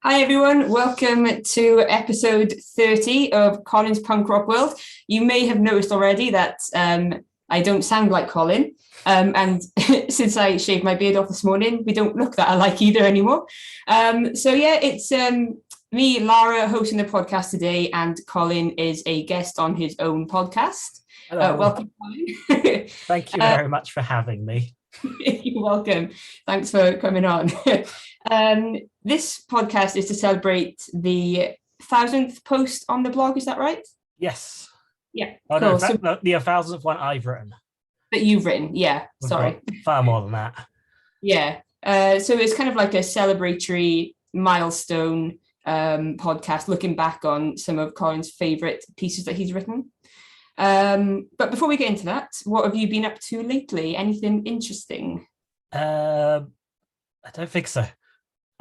Hi everyone, welcome to episode 30 of Colin's Punk Rock World. You may have noticed already that I don't sound like Colin, and since I shaved my beard off this morning, we don't look that alike either anymore. It's me, Lara, hosting the podcast today, and Colin is a guest on his own podcast. Hello. Welcome, Colin. Thank you very much for having me. You're welcome. Thanks for coming on. This podcast is to celebrate the 1,000th post on the blog. Is that right? Yes. Yeah. Oh, cool. No, the 1,000th one I've written. That you've written, yeah. Sorry. Far more than that. Yeah. So it's kind of like a celebratory milestone podcast, looking back on some of Colin's favourite pieces that he's written. But before we get into that, what have you been up to lately? Anything interesting? I don't think so.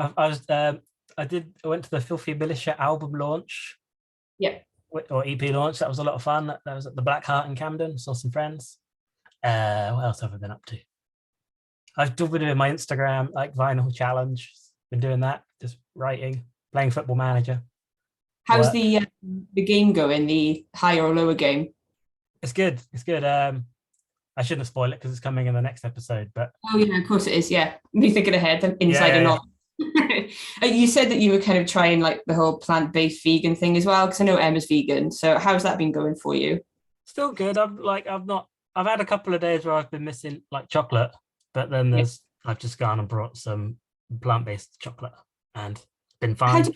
I went to the Filthy Militia album launch. Yeah. Or EP launch. That was a lot of fun. That was at the Black Heart in Camden. Saw some friends. What else have I been up to? I've been doing my Instagram like vinyl challenge. Been doing that. Just writing, playing Football Manager. How's the game going? The higher or lower game? It's good. It's good. I shouldn't spoil it because it's coming in the next episode. But oh yeah, of course it is. Yeah, me thinking ahead, inside and not. You said that you were kind of trying like the whole plant-based vegan thing as well, because I know Emma's vegan. So how's that been going for you? Still good. I've had a couple of days where I've been missing like chocolate, but then I've just gone and brought some plant-based chocolate and it's been fine.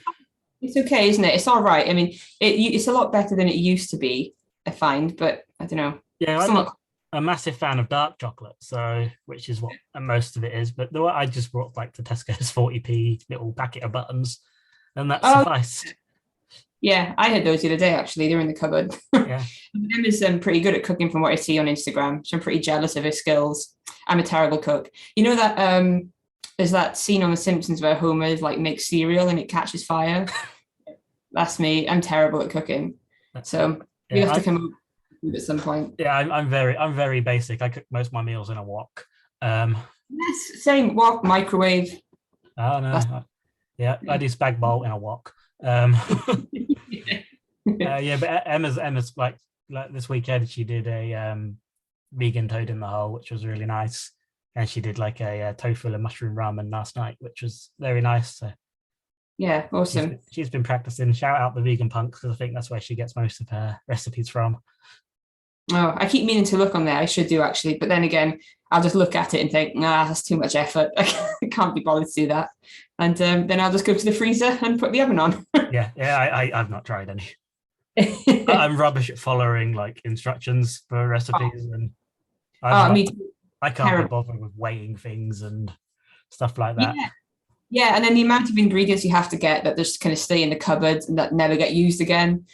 It's okay, isn't it? It's all right. I mean, it's a lot better than it used to be, I find, but I don't know. Yeah, I'm not a massive fan of dark chocolate, so which is what most of it is. But I just brought like the Tesco's 40p little packet of buttons, and that sufficed. Yeah, I had those the other day actually. They're in the cupboard. Yeah, Emma's pretty good at cooking from what I see on Instagram. So I'm pretty jealous of her skills. I'm a terrible cook. You know that there's that scene on The Simpsons where Homer like makes cereal and it catches fire. That's me. I'm terrible at cooking. So we have to come up with at some point. Yeah, I'm very basic. I cook most of my meals in a wok. Yes, same wok, microwave. Oh no. I do spag bowl in a wok. But Emma's like this weekend she did a vegan toad in the hole, which was really nice. And she did like a tofu and mushroom ramen last night, which was very nice. So yeah, awesome. She's been practicing. Shout out the vegan punks because I think that's where she gets most of her recipes from. Oh, I keep meaning to look on there. I should do actually, but then again, I'll just look at it and think, nah, that's too much effort. I can't be bothered to do that. And then I'll just go to the freezer and put the oven on. I've not tried any. I'm rubbish at following like instructions for recipes, and I can't be bothered with weighing things and stuff like that. Yeah, and then the amount of ingredients you have to get that just kind of stay in the cupboard and that never get used again.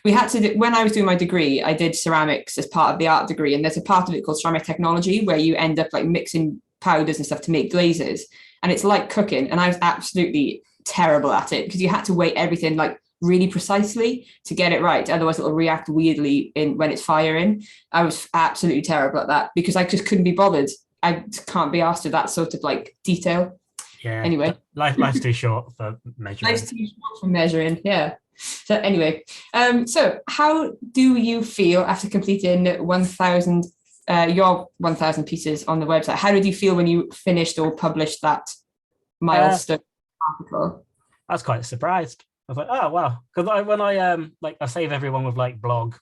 We had to when I was doing my degree, I did ceramics as part of the art degree, and there's a part of it called ceramic technology where you end up like mixing powders and stuff to make glazes, and it's like cooking, and I was absolutely terrible at it because you had to weigh everything like really precisely to get it right, otherwise it'll react weirdly when it's firing. I was absolutely terrible at that because I just couldn't be bothered. I can't be asked with that sort of like detail. Yeah. Anyway, life's too short for measuring. Life's too short for measuring. Yeah. So anyway, so how do you feel after completing 1,000 your 1,000 pieces on the website? How did you feel when you finished or published that milestone article? I was quite surprised. I was like, oh wow, because when I save everyone with like blog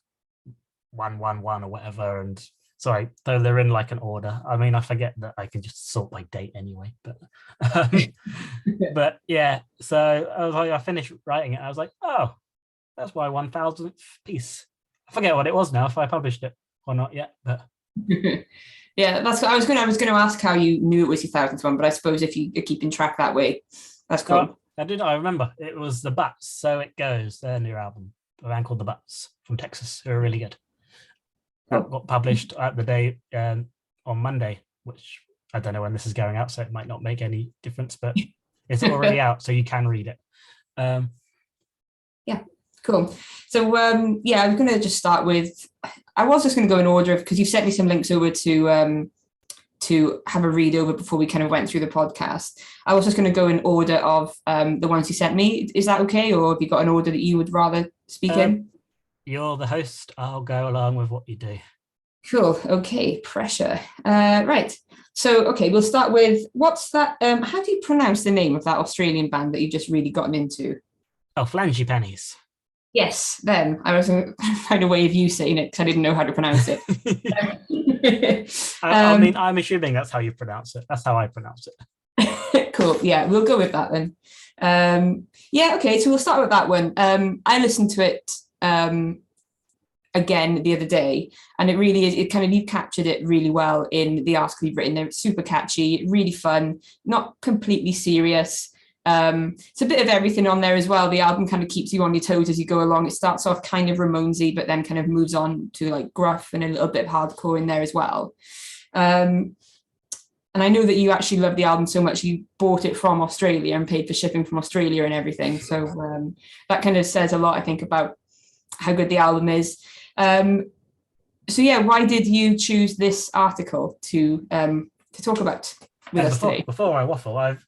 111 or whatever, and sorry, though they're in like an order. I mean, I forget that I can just sort by date anyway, but but yeah. So I was like, I finished writing it. I was like, oh, that's my 1,000th piece. I forget what it was now, if I published it or not yet, but yeah, that's what I was going to ask how you knew it was your 1,000th one, but I suppose if you're keeping track that way, that's cool. I remember it was the Butts. So It Goes, their new album, a band called the Butts from Texas, who are really good. That got published at the day on Monday, which I don't know when this is going out, so it might not make any difference, but it's already out, so you can read it. Yeah, cool. So I'm going to just start with, I was just going to go in order because you've sent me some links over to to have a read over before we kind of went through the podcast. I was just going to go in order of the ones you sent me. Is that okay? Or have you got an order that you would rather speak in? You're the host. I'll go along with what you do. Cool. Okay. Pressure. Right. So, okay, we'll start with, what's that? How do you pronounce the name of that Australian band that you've just really gotten into? Oh, Flangipanis. Yes, them. I was going to find a way of you saying it because I didn't know how to pronounce it. I mean, I'm assuming that's how you pronounce it. That's how I pronounce it. Cool. Yeah, we'll go with that then. Yeah, okay, so we'll start with that one. I listened to it again the other day, and it really is, you captured it really well in the article you've written there. It's super catchy, really fun, not completely serious. It's a bit of everything on there as well. The album kind of keeps you on your toes as you go along. It starts off kind of Ramonesy, but then kind of moves on to like gruff and a little bit of hardcore in there as well. And I know that you actually love the album so much, you bought it from Australia and paid for shipping from Australia and everything. So that kind of says a lot, I think, about how good the album is. So yeah, why did you choose this article to talk about with us today? Before I waffle, I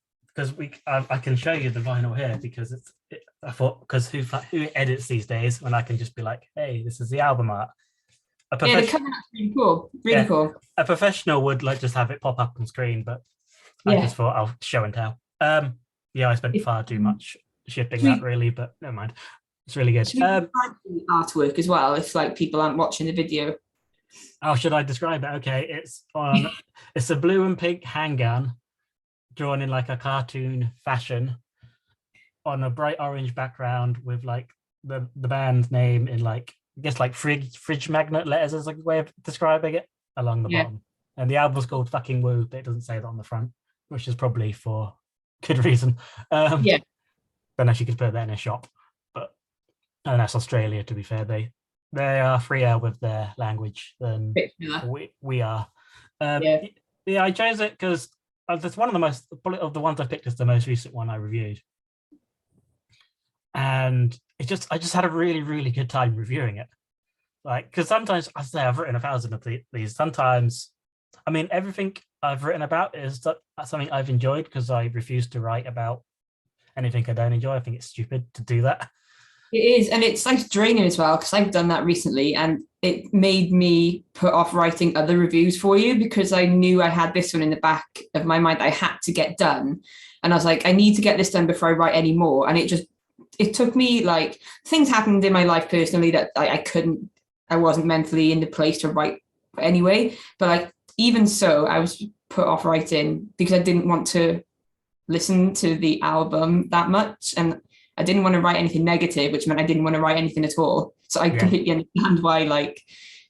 can show you the vinyl here because I thought, because who edits these days when I can just be like, hey, this is the album art. Yeah, the cover art's really cool. Really cool. A professional would like just have it pop up on screen, but I just thought I'll show and tell. Yeah, I spent far too much shipping that really, but never mind. It's really good. The artwork as well, if like people aren't watching the video. Oh, should I describe it? Okay, it's a blue and pink handgun drawn in like a cartoon fashion on a bright orange background with like the band name in like, I guess like fridge magnet letters as a way of describing it along the bottom. And the album's called Fucking Woo, but it doesn't say that on the front, which is probably for good reason. Don't know if you could put that in a shop, but and that's Australia, to be fair. They are freer with their language than we are. Yeah, I chose it because it's one of the ones I picked as the most recent one I reviewed. And I just had a really, really good time reviewing it. Like, because sometimes I say I've written 1,000 of these. Sometimes, I mean, everything I've written about is something I've enjoyed because I refuse to write about anything I don't enjoy. I think it's stupid to do that. It is, and it's like draining as well, because I've done that recently, and it made me put off writing other reviews for you because I knew I had this one in the back of my mind I had to get done. And I was like, I need to get this done before I write any more. And it took me, like, things happened in my life personally that I wasn't mentally in the place to write anyway. But like, even so, I was put off writing because I didn't want to listen to the album that much. And I didn't want to write anything negative, which meant I didn't want to write anything at all. So I completely understand why, like,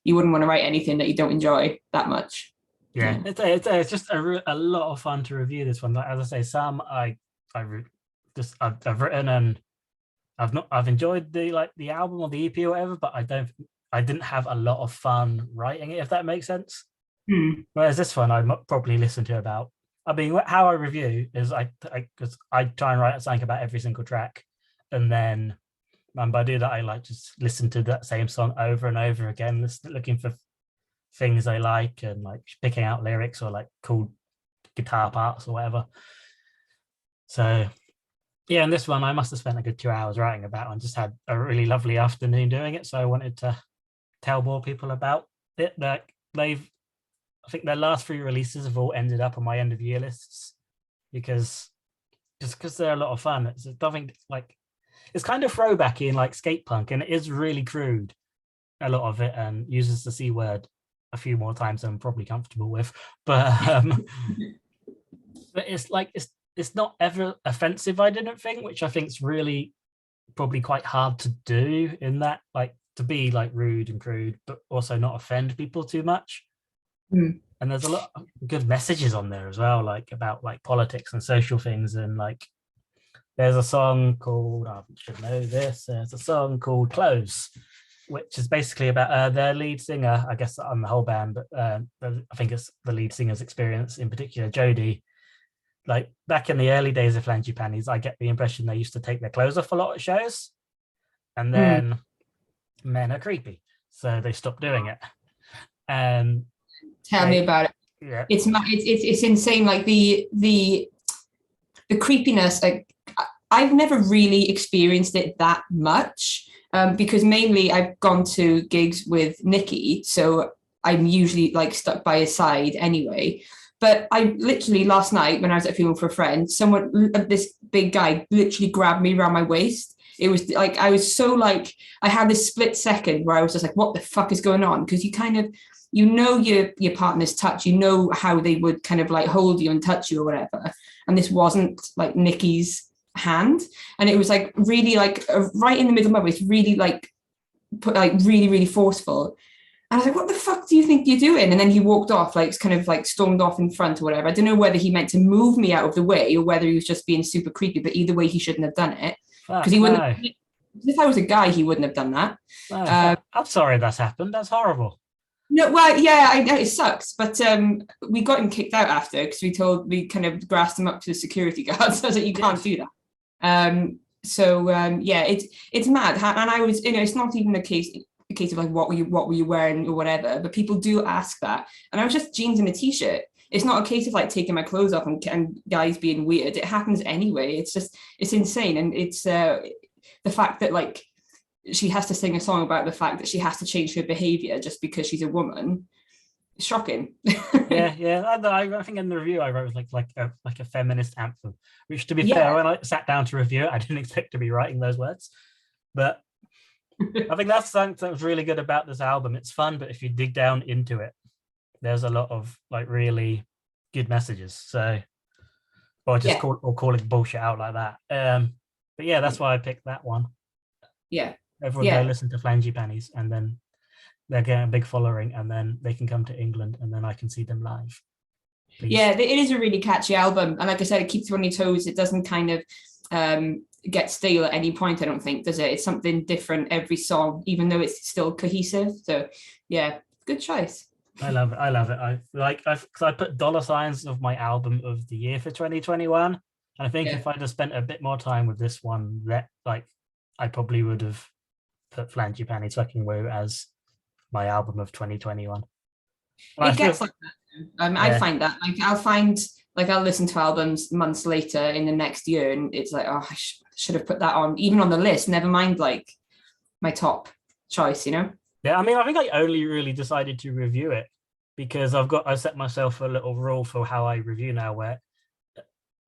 you wouldn't want to write anything that you don't enjoy that much. Yeah. It's just a lot of fun to review this one. Like, as I say, some I've written and I've enjoyed the album or the EP or whatever, but I didn't have a lot of fun writing it, if that makes sense. Whereas this one I'd probably listen to about. I mean, how I review is I try and write something about every single track, and then by doing that I like just listen to that same song over and over again, looking for things I like and like picking out lyrics or like cool guitar parts or whatever. So yeah, and this one I must have spent a good 2 hours writing about and just had a really lovely afternoon doing it. So I wanted to tell more people about it. Like I think their last 3 releases have all ended up on my end of year lists because they're a lot of fun. It's nothing like, it's kind of throwbacky in like skate punk, and it is really crude, a lot of it, and uses the C word a few more times than I'm probably comfortable with. But it's like it's not ever offensive, I didn't think, which I think is really probably quite hard to do, in that, like, to be like rude and crude but also not offend people too much. And there's a lot of good messages on there as well, like about like politics and social things. And like there's a song called, I should know this, there's a song called Close, which is basically about their lead singer, I guess on the whole band, but I think it's the lead singer's experience in particular, Jodie. Like back in the early days of Flangipanis, I get the impression they used to take their clothes off a lot of shows, and then men are creepy, so they stopped doing it. And tell me about it. Yeah, it's insane. Like the creepiness. Like I've never really experienced it that much because mainly I've gone to gigs with Nicky, so I'm usually like stuck by his side anyway. But I literally last night when I was at a funeral for a friend, this big guy literally grabbed me around my waist. It was like I was so like I had this split second where I was just like, what the fuck is going on? Because you kind of your partner's touch, you know how they would kind of like hold you and touch you or whatever. And this wasn't like Nicky's hand, and it was like really like right in the middle of my waist, really like put like really really forceful. And I was like, what the fuck do you think you're doing? And then he walked off, like kind of like stormed off in front or whatever. I don't know whether he meant to move me out of the way or whether he was just being super creepy, but either way, he shouldn't have done it. Because he wouldn't have, if I was a guy, he wouldn't have done that. I'm sorry that's happened. That's horrible. No, well, yeah, I know it sucks, but we got him kicked out after because we kind of grassed him up to the security guards. I was like, you can't do that. Yeah, it's mad. And I was, it's not even a case of like what were you wearing or whatever, but people do ask that, and I was just jeans and a t-shirt. It's not a case of like taking my clothes off and guys being weird. It happens anyway. It's insane, and it's the fact that like she has to sing a song about the fact that she has to change her behavior just because she's a woman. It's shocking. yeah. I think in the review I wrote like a feminist anthem, which to be fair, when I sat down to review it, I didn't expect to be writing those words, but I think that's something that was really good about this album. It's fun, but if you dig down into it, there's a lot of like really good messages. So, or just call it bullshit out like that. But yeah, that's why I picked that one. Yeah, everyone go listen to Flangipanis, and then they're getting a big following, and then they can come to England, and then I can see them live. Please. Yeah, it is a really catchy album, and like I said, it keeps you on your toes. It doesn't kind of get stale at any point, I don't think, does it? It's something different every song, even though it's still cohesive. So yeah, good choice. I love it. I put dollar signs of my album of the year for 2021, and I think if I'd have spent a bit more time with this one, that like I probably would have put Flangipanis Fuckin Woo as my album of 2021. It gets like that. I find that I'll listen to albums months later in the next year, and it's like, oh, I should have put that on, even on the list, never mind like my top choice, Yeah, I mean, I think I only really decided to review it because I set myself a little rule for how I review now, where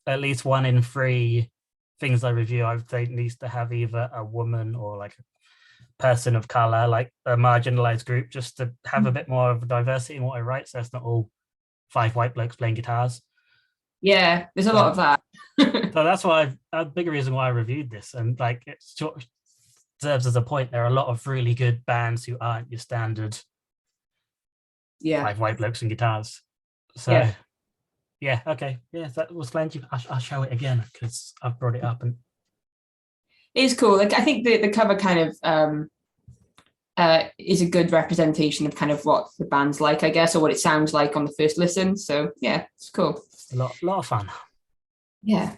at least 1 in 3 things I review, I would say needs to have either a woman or like a person of color, like a marginalized group, just to have a bit more of diversity in what I write, so it's not all 5 white blokes playing guitars. Yeah, there's a lot of that. So that's why a big reason why I reviewed this, and like it serves as a point. There are a lot of really good bands who aren't your standard 5 white blokes and guitars. So okay, that was plenty. I'll show it again because I've brought it up, and it's cool. Like I think the cover kind of is a good representation of kind of what the band's like, I guess, or what it sounds like on the first listen. So yeah, it's cool. A lot of fun. Yeah.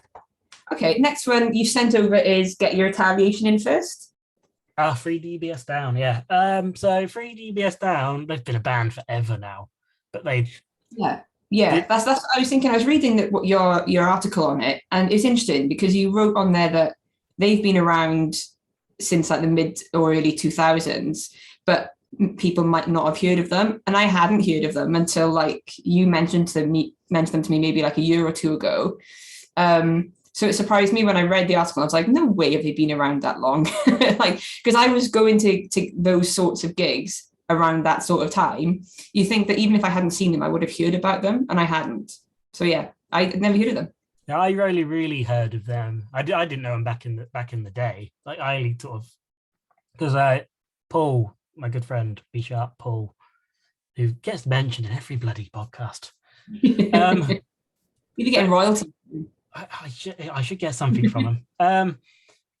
Okay, next one you sent over is Get Your Retaliation in first. 3DBS Down, yeah. So 3DBS Down, they've been a band forever now, but they that's what I was thinking. I was reading your article on it, and it's interesting because you wrote on there that they've been around since like the mid or early 2000s, but people might not have heard of them, and I hadn't heard of them until like you mentioned them to me maybe like a year or two ago. So it surprised me when I read the article. I was like, no way have they been around that long. Like, because I was going to those sorts of gigs around that sort of time. You think that even if I hadn't seen them, I would have heard about them, and I hadn't. So yeah, I never heard of them. Yeah, I really heard of them. I didn't know them back in the day. Like I sort of, because Paul, my good friend, B Sharp Paul, who gets mentioned in every bloody podcast. You'd be getting royalty. I should get something from him.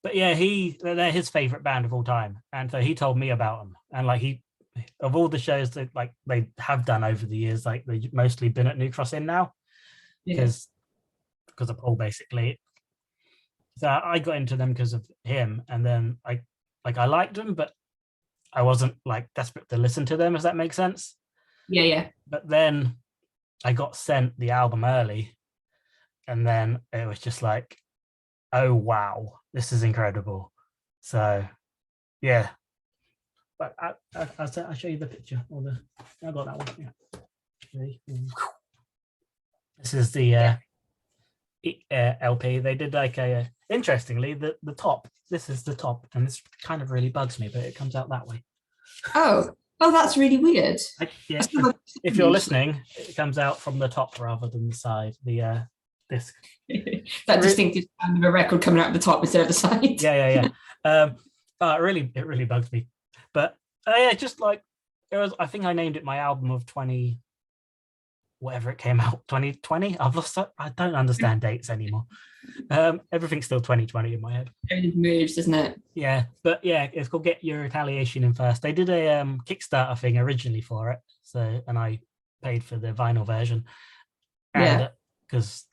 But yeah, they're his favorite band of all time, and so he told me about them. And like of all the shows that like they have done over the years, like they've mostly been at New Cross Inn now, because of Paul basically. So I got into them because of him, and then I liked them, but I wasn't like desperate to listen to them, if that makes sense. Yeah. But then I got sent the album early, and then it was just like, oh wow, this is incredible. So yeah, but I'll show you the picture. I got that one. Yeah. Ready? This is the LP. They did like interestingly the top. This is the top, and this kind of really bugs me, but it comes out that way. Oh, that's really weird. Yeah, if you're listening, it comes out from the top rather than the side. The disc. That distinctive sound of a record coming out of the top instead of the side. Yeah. It really bugs me. But yeah, just like it was. I think I named it my album of 20. Whatever it came out, 2020. I've lost. I don't understand dates anymore. Everything's still 2020 in my head. Everything's merged, isn't it? Yeah, but yeah, it's called Get Your Retaliation in First. They did a Kickstarter thing originally for it, and I paid for the vinyl version, and because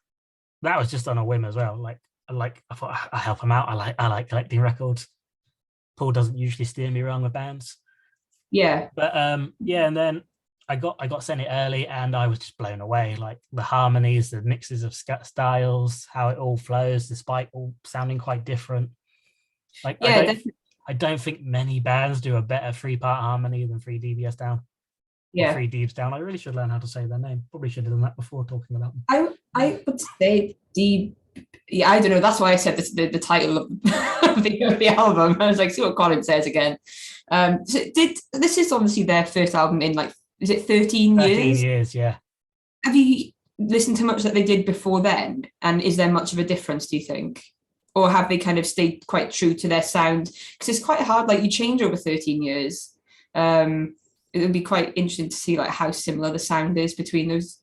that was just on a whim as well. Like I thought I help him out. I like collecting records. Paul doesn't usually steer me wrong with bands. Yeah, but yeah, and then I got sent it early, and I was just blown away. Like the harmonies, the mixes of styles, how it all flows, despite all sounding quite different. Like I don't think many bands do a better 3-part harmony than 3 dBs down. Yeah, 3 dBs down. I really should learn how to say their name. Probably should have done that before talking about them. I would say yeah, I don't know. That's why I said this, the title of the album. I was like, see what Colin says again. So this is obviously their first album in like, is it 13 years? 13 years, yeah. Have you listened to much that they did before then? And is there much of a difference, do you think? Or have they kind of stayed quite true to their sound? Because it's quite hard, like you change over 13 years. It would be quite interesting to see like how similar the sound is between those,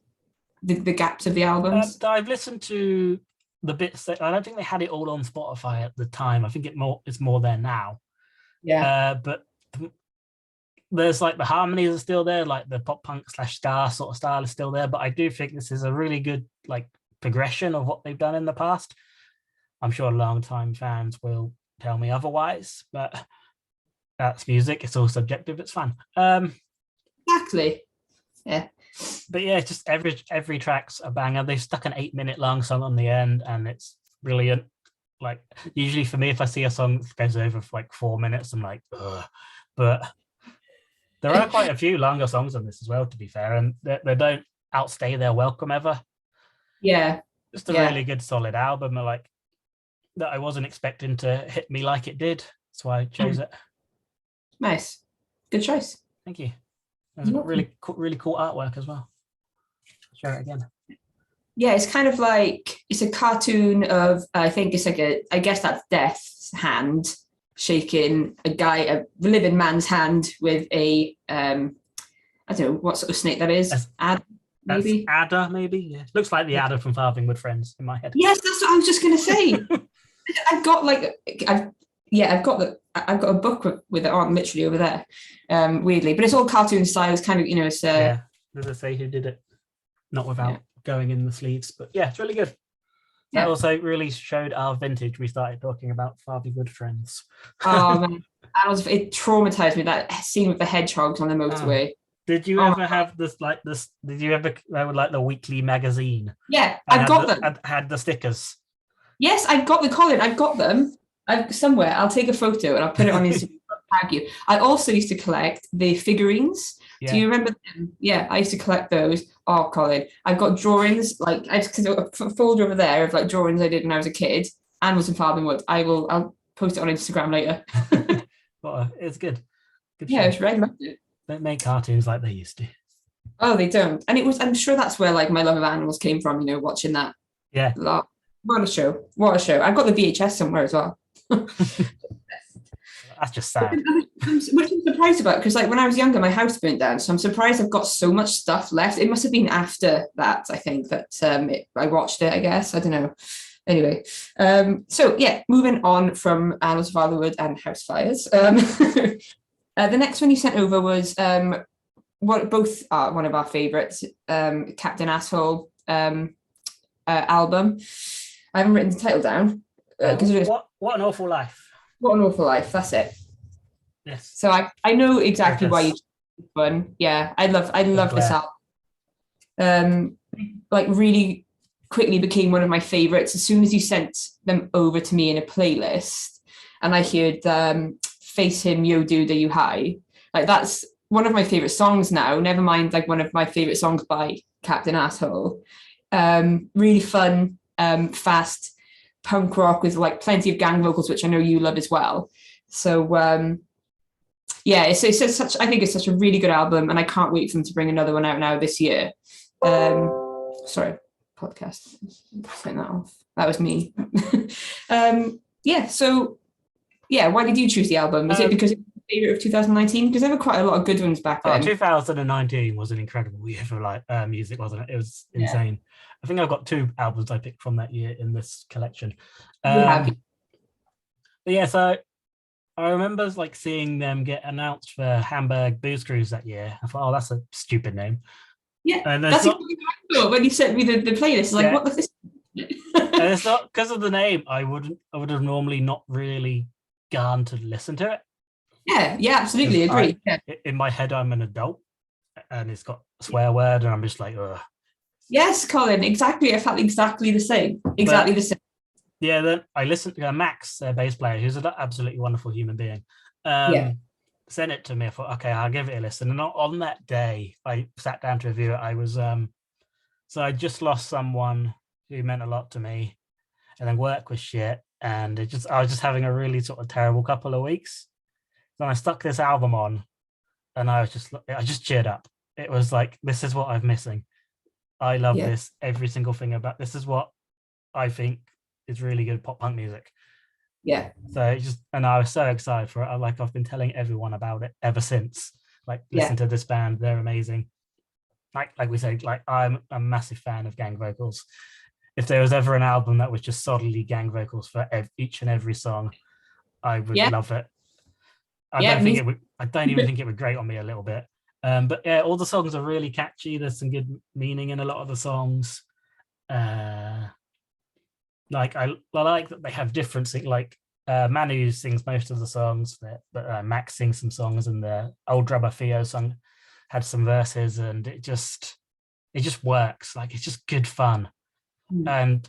the gaps of the albums. I've listened to the bits that, I don't think they had it all on Spotify at the time. I think it's more there now. Yeah. But there's like the harmonies are still there, like the pop punk / ska sort of style is still there. But I do think this is a really good like progression of what they've done in the past. I'm sure long-time fans will tell me otherwise, but that's music. It's all subjective. It's fun. Exactly. Yeah. But yeah, just every track's a banger. They've stuck an 8-minute long song on the end, and it's brilliant. Like usually for me, if I see a song that goes over for like 4 minutes, I'm like, ugh. But there are quite a few longer songs on this as well, to be fair, and they don't outstay their welcome ever. Yeah. Just a really good, solid album. Like that I wasn't expecting to hit me like it did. That's why I chose it. Nice. Good choice. Thank you. It's really cool artwork as well. I'll show it again. Yeah, it's kind of like, it's a cartoon of, I think it's like I guess that's Death's hand shaking a living man's hand with a, I don't know what sort of snake that is. Maybe? Adder, maybe? Yeah. Looks like the adder from Farthing Wood Friends in my head. Yes, that's what I was just going to say. I've got a book with it on literally over there, weirdly, but it's all cartoon style. It's kind of, it's yeah, does it say who did it? Not without going in the sleeves, but yeah, it's really good. That also really showed our vintage. We started talking about Farthing Wood Friends. Oh man, it traumatized me, that scene with the hedgehogs on the motorway. Did you ever have this? Did you ever like the weekly magazine? Yeah, I've got them. Had the stickers. Yes, I've got the Colin. I've got them. Somewhere. I'll take a photo and I'll put it on Instagram. Tag you. I also used to collect the figurines. Yeah. Do you remember them? Yeah, I used to collect those. Oh, Colin, I've got drawings. Like I've got a folder over there of like drawings I did when I was a kid and was in Farthing Wood. I'll post it on Instagram later. Well, it's good. Yeah, it's right. Loved it. Don't make cartoons like they used to. Oh, they don't. And I'm sure that's where like my love of animals came from, watching that. Yeah. What a show. I've got the VHS somewhere as well. That's just sad. Which I'm surprised about, because like when I was younger, my house burnt down. So I'm surprised I've got so much stuff left. It must have been after that, I think, that I watched it, I guess. I don't know. Anyway, so yeah, moving on from Animals of Fatherwood and House Fires. The next one you sent over was both are one of our favourites, Captain Asshole album. I haven't written the title down. What an Awful Life. What an Awful Life, that's it. Yes. So I know exactly why you chose this one. Yeah, I love this album. like really quickly became one of my favorites as soon as you sent them over to me in a playlist, and I heard Face Him Yo Duda You High. Like that's one of my favorite songs now, never mind like one of my favorite songs by Captain Asshole. Really fun, fast punk rock with like plenty of gang vocals, which I know you love as well. So yeah, it's such, I think it's such a really good album, and I can't wait for them to bring another one out now this year. Sorry, podcast, turn that off. That was me. Yeah, so yeah, why did you choose the album? Is it because it's your favorite of 2019? Because there were quite a lot of good ones back then. 2019 was an incredible year for like music, wasn't it? It was insane. I think I've got 2 albums I picked from that year in this collection. But yeah, so I remember like seeing them get announced for Hamburg Booze Cruise that year. I thought, oh, that's a stupid name. Yeah, and that's what I thought when you sent me the playlist. Like, what the this? And it's not because of the name. I would have normally not really gone to listen to it. Yeah, absolutely agree. In my head, I'm an adult, and it's got a swear word, and I'm just like, ugh. Yes, Colin, exactly. I felt exactly the same. The same. Yeah, then I listened to Max, their bass player, who's an absolutely wonderful human being. Sent it to me. I thought, okay, I'll give it a listen. And on that day, I sat down to review it. I was so I just lost someone who meant a lot to me, and then work was shit, and I was just having a really sort of terrible couple of weeks. Then I stuck this album on, and I just cheered up. It was like, this is what I'm missing. I love this. Every single thing about this is what I think is really good pop punk music. Yeah. So and I was so excited for it. I've been telling everyone about it ever since. Like, listen to this band, they're amazing. Like we said, like I'm a massive fan of gang vocals. If there was ever an album that was just solidly gang vocals for each and every song, I would love it. I don't even think it would grate on me a little bit. But yeah, all the songs are really catchy. There's some good meaning in a lot of the songs. Like I like that they have different things. Like Manu sings most of the songs, but Max sings some songs, and the old drummer Theo song had some verses, and it just works. Like, it's just good fun. And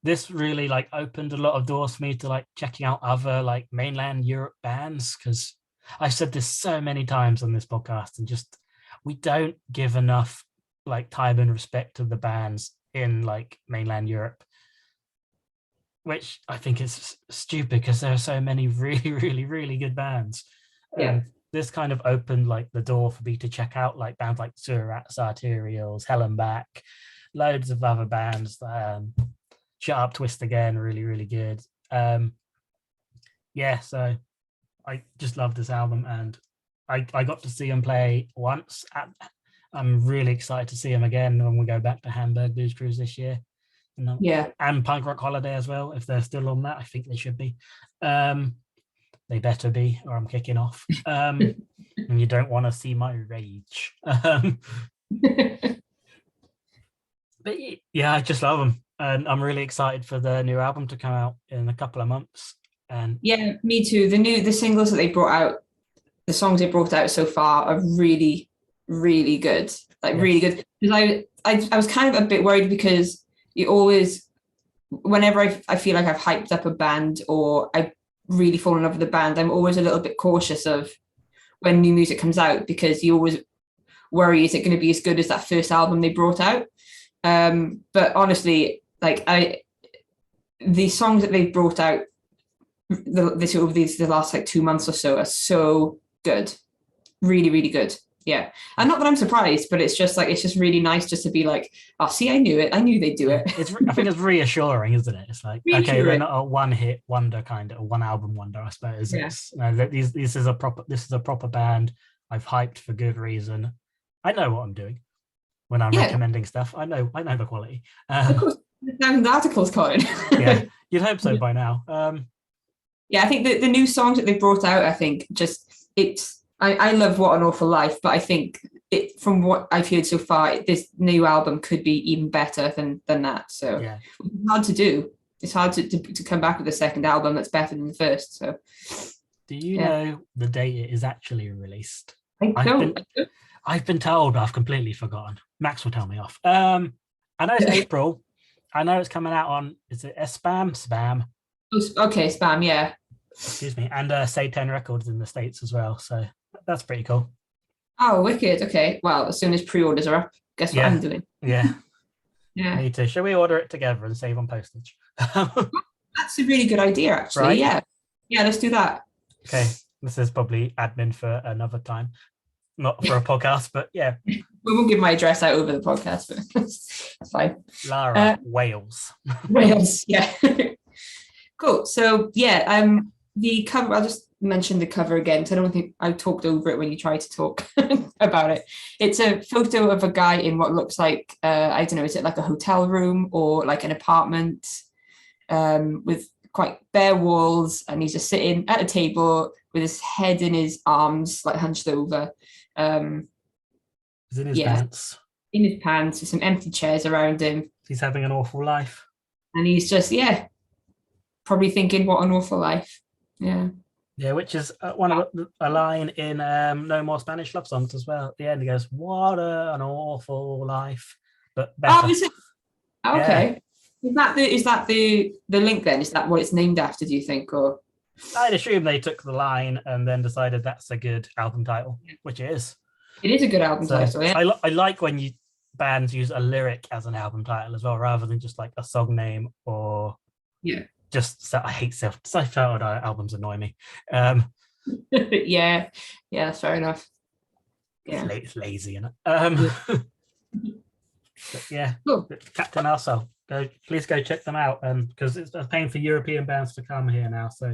this really like opened a lot of doors for me to like checking out other like mainland Europe bands, because I've said this so many times on this podcast, and just we don't give enough like time and respect to the bands in like mainland Europe, which I think is stupid because there are so many really, really, really good bands. And this kind of opened like the door for me to check out like bands like Surats, Arterials, Hellenbach, loads of other bands. Shut Up, Twist Again, really, really good. So I just love this album, and I got to see them play once. I'm really excited to see them again when we go back to Hamburg Blues Cruise this year. And Punk Rock Holiday as well, if they're still on that. I think they should be. They better be, or I'm kicking off. And you don't want to see my rage. But yeah, I just love them, and I'm really excited for the new album to come out in a couple of months. And yeah, me too. The singles that they brought out, the songs they brought out so far are really, really good. Really good. Because I was kind of a bit worried, because you always, whenever I feel like I've hyped up a band or I really fall in love with the band, I'm always a little bit cautious of when new music comes out, because you always worry, is it going to be as good as that first album they brought out? But honestly, like the songs that they've brought out the last like 2 months or so are so good, really, really good. Yeah, and not that I'm surprised, but it's just really nice just to be like, oh, see, I knew it. I knew they'd do it. I think it's reassuring, isn't it? It's like, okay, they're not a one-hit wonder kind of, a one-album wonder, I suppose. Yeah. This is a proper band. I've hyped for good reason. I know what I'm doing when I'm recommending stuff. I know the quality. Of course, the articles, Colin. Yeah, you'd hope so by now. Yeah, I think the new songs that they've brought out, I think I love What an Awful Life, but I think from what I've heard so far, this new album could be even better than that. So it's hard to do. It's hard to come back with a second album that's better than the first. So, do you know the date it is actually released? I don't. I've been told. I've completely forgotten. Max will tell me off. I know it's April. I know it's coming out on, is it Spam? Okay, Spam, yeah. Excuse me. And Say 10 Records in the States as well. So that's pretty cool. Oh, wicked. Okay. Well, as soon as pre-orders are up, guess what I'm doing? Yeah. Yeah. Me too. Shall we order it together and save on postage? That's a really good idea, actually. Right? Yeah. Yeah, let's do that. Okay. This is probably admin for another time. Not for a podcast, but yeah. We won't give my address out over the podcast, but it's fine. Lara, Wales. Wales, yeah. Cool. So yeah, the cover, I'll just mention the cover again, because I don't think I talked over it when you tried to talk about it. It's a photo of a guy in what looks like, I don't know, is it like a hotel room or like an apartment with quite bare walls, and he's just sitting at a table with his head in his arms, like hunched over. He's in his pants. In his pants, with some empty chairs around him. He's having an awful life. And he's just, probably thinking, what an awful life. Yeah. Yeah, which is a line in No More Spanish Love Songs as well. At the end, he goes, "What an awful life," but better. Oh, is it? Okay. Yeah. Is that the link then? Is that what it's named after, do you think? Or I'd assume they took the line and then decided that's a good album title, which it is. It is a good album title, yeah. I like when bands use a lyric as an album title as well, rather than just like a song name or just, I hate self-titled albums annoy me. Yeah, that's fair enough. Yeah, it's lazy, isn't it? But yeah, cool. Captain Arsehole, please go check them out, because it's paying for European bands to come here now, so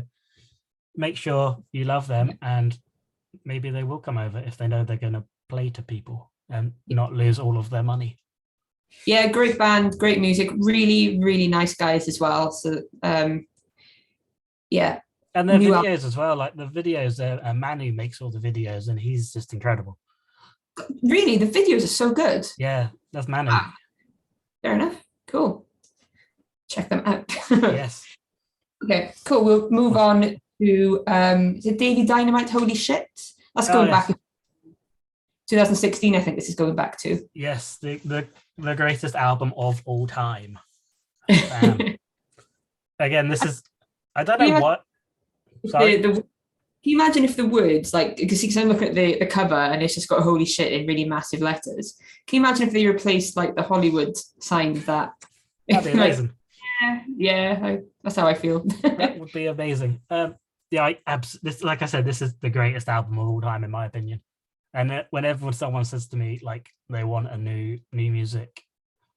make sure you love them, and maybe they will come over if they know they're going to play to people and not lose all of their money. Yeah, great band, great music, really, really nice guys as well. So, yeah. And their videos as well, like the videos, Manu makes all the videos and he's just incredible. Really? The videos are so good? Yeah, that's Manu. Fair enough. Cool. Check them out. Yes. Okay, cool. We'll move on to the Daily Dynamite, Holy Shit. That's going back to 2016, I think this is going back to. Yes, the greatest album of all time. Again, this is, I don't know what. Sorry. Can you imagine if the words, like, because you can look at the cover and it's just got holy shit in really massive letters. Can you imagine if they replaced like the Hollywood sign with that? That'd be amazing. That's how I feel. That would be amazing. Like I said, this is the greatest album of all time in my opinion. And whenever someone says to me like they want a new music,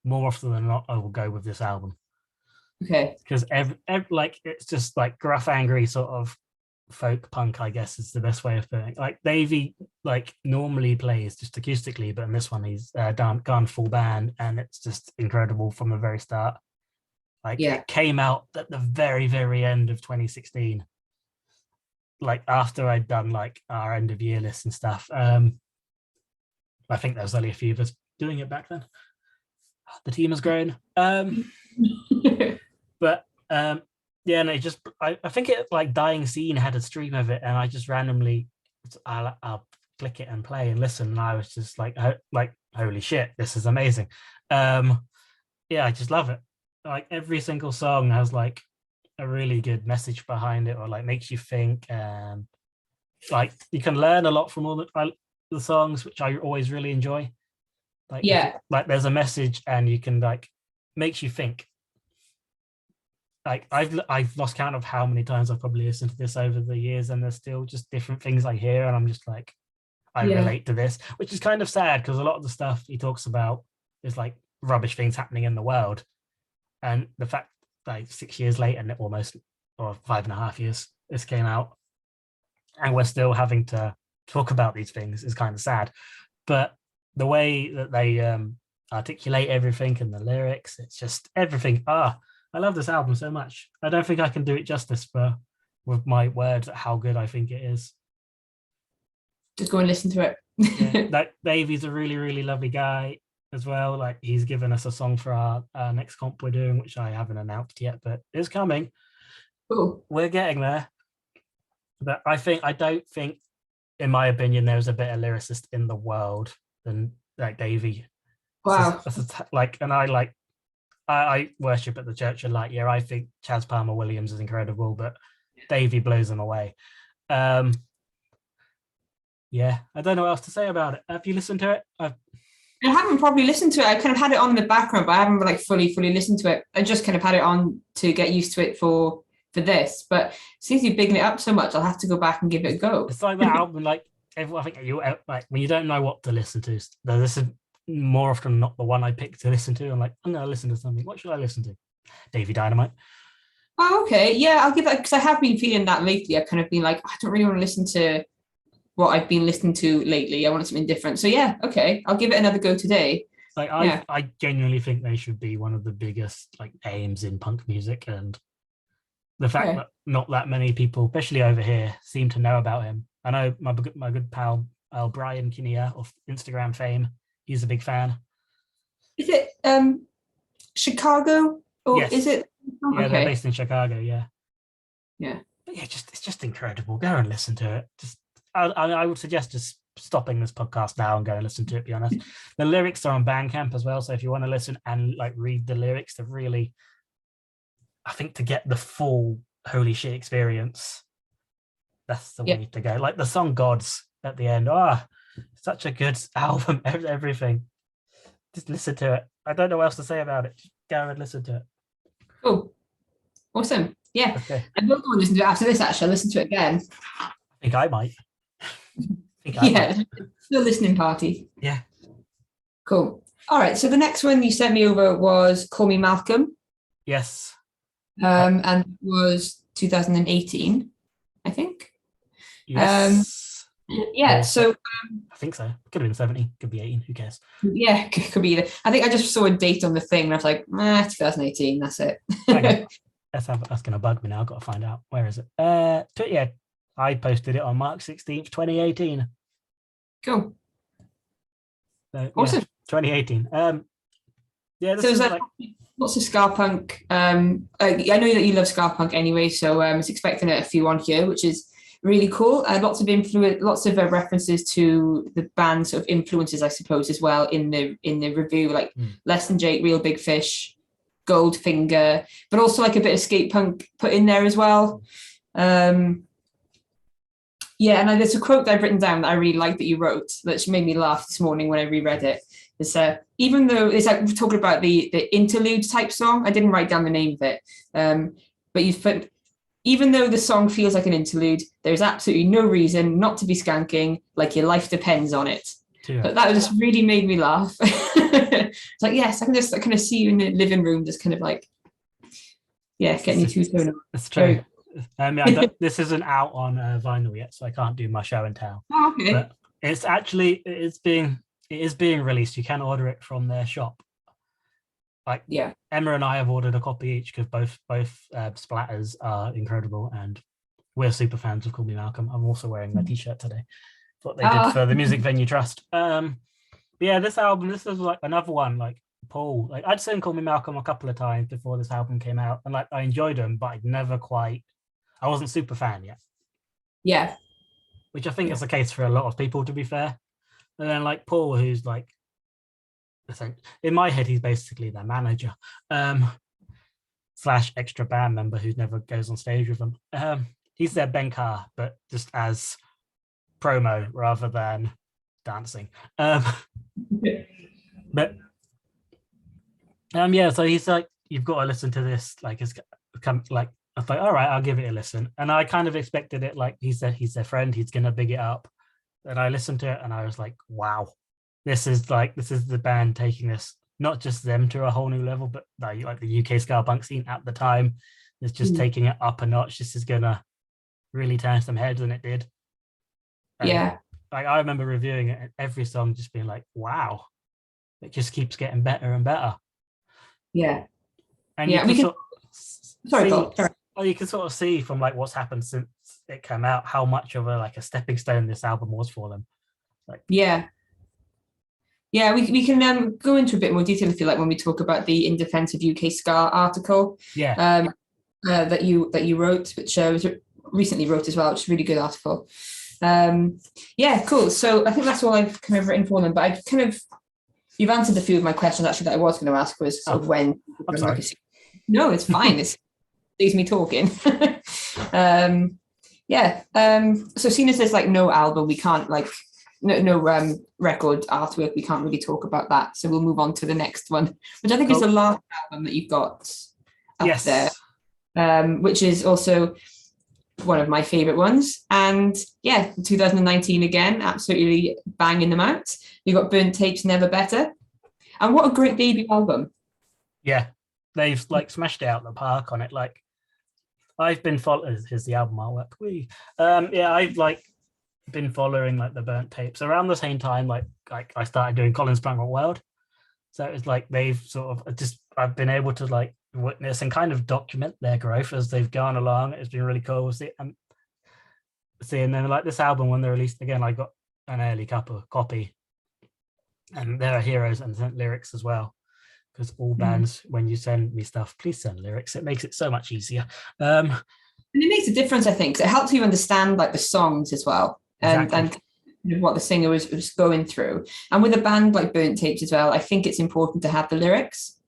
more often than not, I will go with this album. Okay. Because like it's just like gruff, angry sort of folk punk, I guess is the best way of putting it. Like Davey like normally plays just acoustically, but in this one he's gone full band, and it's just incredible from the very start. Like it came out at the very, very end of 2016. Like after I'd done like our end of year lists and stuff. I think there was only a few of us doing it back then. The team has grown. But and it just I think it like Dying Scene had a stream of it, and I just randomly I'll click it and play and listen, and I was just like holy shit, this is amazing. I just love it. Like every single song has like a really good message behind it, or like makes you think. Like you can learn a lot from all the songs, which I always really enjoy. Like like there's a message, and you can like makes you think. Like I've lost count of how many times I've probably listened to this over the years, and there's still just different things I hear, and I'm just like, I relate to this, which is kind of sad because a lot of the stuff he talks about is like rubbish things happening in the world, and the fact like 6 years later, and almost, or 5.5 years, this came out, and we're still having to talk about these things is kind of sad. But the way that they articulate everything and the lyrics, it's just everything. I love this album so much. I don't think I can do it justice with my words how good I think it is. Just go and listen to it. Like Davey's a really, really lovely guy as well. Like he's given us a song for our next comp we're doing, which I haven't announced yet, but it's coming. Cool. We're getting there. But I don't think, in my opinion, there's a better lyricist in the world than like Davey. Wow. And I worship at the Church of Light. Yeah, I think Chaz Palmer Williams is incredible, but Davey blows them away. Yeah, I don't know what else to say about it. Have you listened to it? I haven't probably listened to it. I kind of had it on in the background, but I haven't like fully listened to it. I just kind of had it on to get used to it for this. But since you're bigging it up so much, I'll have to go back and give it a go. It's like that album, like everyone, I think you like when you don't know what to listen to. This is more often than not the one I pick to listen to. I'm like, I'm gonna listen to something. What should I listen to? Daily Dynamite. Oh, okay. Yeah, I'll give that, because I have been feeling that lately. I've kind of been like, I don't really want to listen to what I've been listening to lately. I want something different. So yeah, okay, I'll give it another go today. Like I genuinely think they should be one of the biggest like aims in punk music, and the fact that not that many people, especially over here, seem to know about him. I know my good pal Brian Kinnear of Instagram fame. He's a big fan. Is it Chicago, or yes. is it? Yeah, okay. They're based in Chicago. Yeah. But yeah, it's just incredible. Go and listen to it. Just I would suggest just stopping this podcast now and go and listen to it. To be honest, the lyrics are on Bandcamp as well. So if you want to listen and like read the lyrics, to really, I think, to get the full holy shit experience, that's the way to go. Like the song "Gods" at the end. Such a good album. Everything. Just listen to it. I don't know what else to say about it. Just go and listen to it. Cool. Awesome. Yeah. Okay. I will go and listen to it after this. Actually, I'll listen to it again. I think I might. Still listening party. Yeah. Cool. All right. So the next one you sent me over was "Call Me Malcolm." Yes. And it was 2018, I think. Yes. So I think so. Could have been 70, could be 18. Who cares? Yeah, could be either. I think I just saw a date on the thing and I was like, 2018. That's it. Okay. That's going to bug me now. I've got to find out. Where is it? Yeah. I posted it on March 16th, 2018. Cool. So, awesome. 2018. This so is like lots of ska punk. I know that you love ska punk anyway, so I was expecting a few on here, which is really cool. Lots of references to the band's sort of influences, I suppose, as well in the review, like Less Than Jake, Real Big Fish, Goldfinger, but also like a bit of skate punk put in there as well. And there's a quote that I've written down that I really like that you wrote, that made me laugh this morning when I reread it. It's even though it's like we're talking about the interlude type song, I didn't write down the name of it, but you've put, even though the song feels like an interlude, there's absolutely no reason not to be skanking, like your life depends on it. Yeah. But that just really made me laugh. It's like, yes, I kind of see you in the living room, just kind of like, getting you two-tone. That's true. This isn't out on vinyl yet, so I can't do my show and tell. Oh, okay. But it is being released. You can order it from their shop. Emma and I have ordered a copy each because both splatters are incredible, and we're super fans of Call Me Malcolm. I'm also wearing my t-shirt today. What they did for the Music Venue Trust. This album, this is like another one. Like Paul, like I'd seen Call Me Malcolm a couple of times before this album came out, and like I enjoyed them, but I wasn't super fan yet. Yeah. Which I think is the case for a lot of people, to be fair. And then like Paul, who's like, in my head, he's basically their manager, / extra band member who never goes on stage with them. He's their Ben Carr, but just as promo rather than dancing. So he's like, you've got to listen to this. Like, it's come like, I thought, all right, I'll give it a listen. And I kind of expected it, like he's their friend, he's gonna big it up. And I listened to it and I was like, wow, this is the band taking this, not just them to a whole new level, but like the UK ska punk scene at the time is just taking it up a notch. This is gonna really turn some heads, and it did. And like I remember reviewing it and every song just being like, wow, it just keeps getting better and better. Yeah. And you can you can sort of see from like what's happened since it came out how much of a stepping stone this album was for them. We can go into a bit more detail if you like when we talk about the In Defence of UK Ska article that you wrote, which was recently wrote as well, which is a really good article. Cool. So I think that's all I've kind of written for them, but I kind of You've answered a few of my questions actually that I was going to ask was sort of when. I'm sorry. No, it's fine. It leaves me talking. So seeing as there's like no album, we can't like no record artwork, we can't really talk about that. So we'll move on to the next one, which I think is the last album that you've got up there, which is also one of my favorite ones. And 2019 again, absolutely banging them out. You got Burnt Tapes, Never Better, and what a great debut album. Yeah, they've like smashed it out the park on it. Like, I've been following. Here's the album artwork. I've like been following like the Burnt Tapes around the same time. Like I started doing Colin's Punk Rock World, so it's like they've sort of I've been able to like witness and kind of document their growth as they've gone along. It's been really cool. And then like this album when they released again, I got an early copy, and there are heroes and sent lyrics as well. Because all bands, when you send me stuff, please send lyrics. It makes it so much easier. And it makes a difference, I think. It helps you understand like the songs as well, and what the singer was going through. And with a band like Burnt Tapes as well, I think it's important to have the lyrics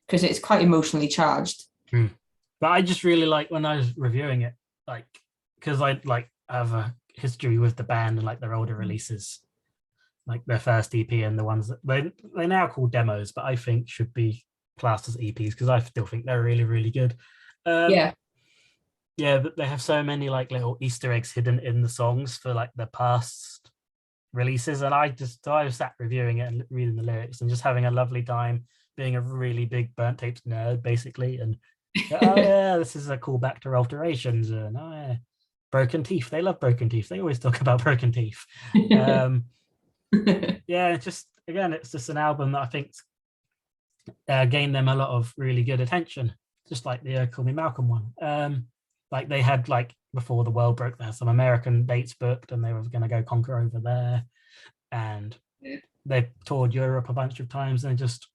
because it's quite emotionally charged. But I just really like when I was reviewing it, like because I like have a history with the band and like their older releases. Like their first EP and the ones that they now call demos, but I think should be classed as EPs because I still think they're really, really good. But they have so many like little Easter eggs hidden in the songs for like the past releases, and I was sat reviewing it and reading the lyrics and just having a lovely time, being a really big Burnt Tapes nerd basically. And this is a callback to Alterations, and Broken Teeth. They love Broken Teeth. They always talk about Broken Teeth. It's just an album that I think gained them a lot of really good attention, just like the Call Me Malcolm one. Like they had like before the world broke, they had some American dates booked and they were going to go conquer over there, and they toured Europe a bunch of times, and just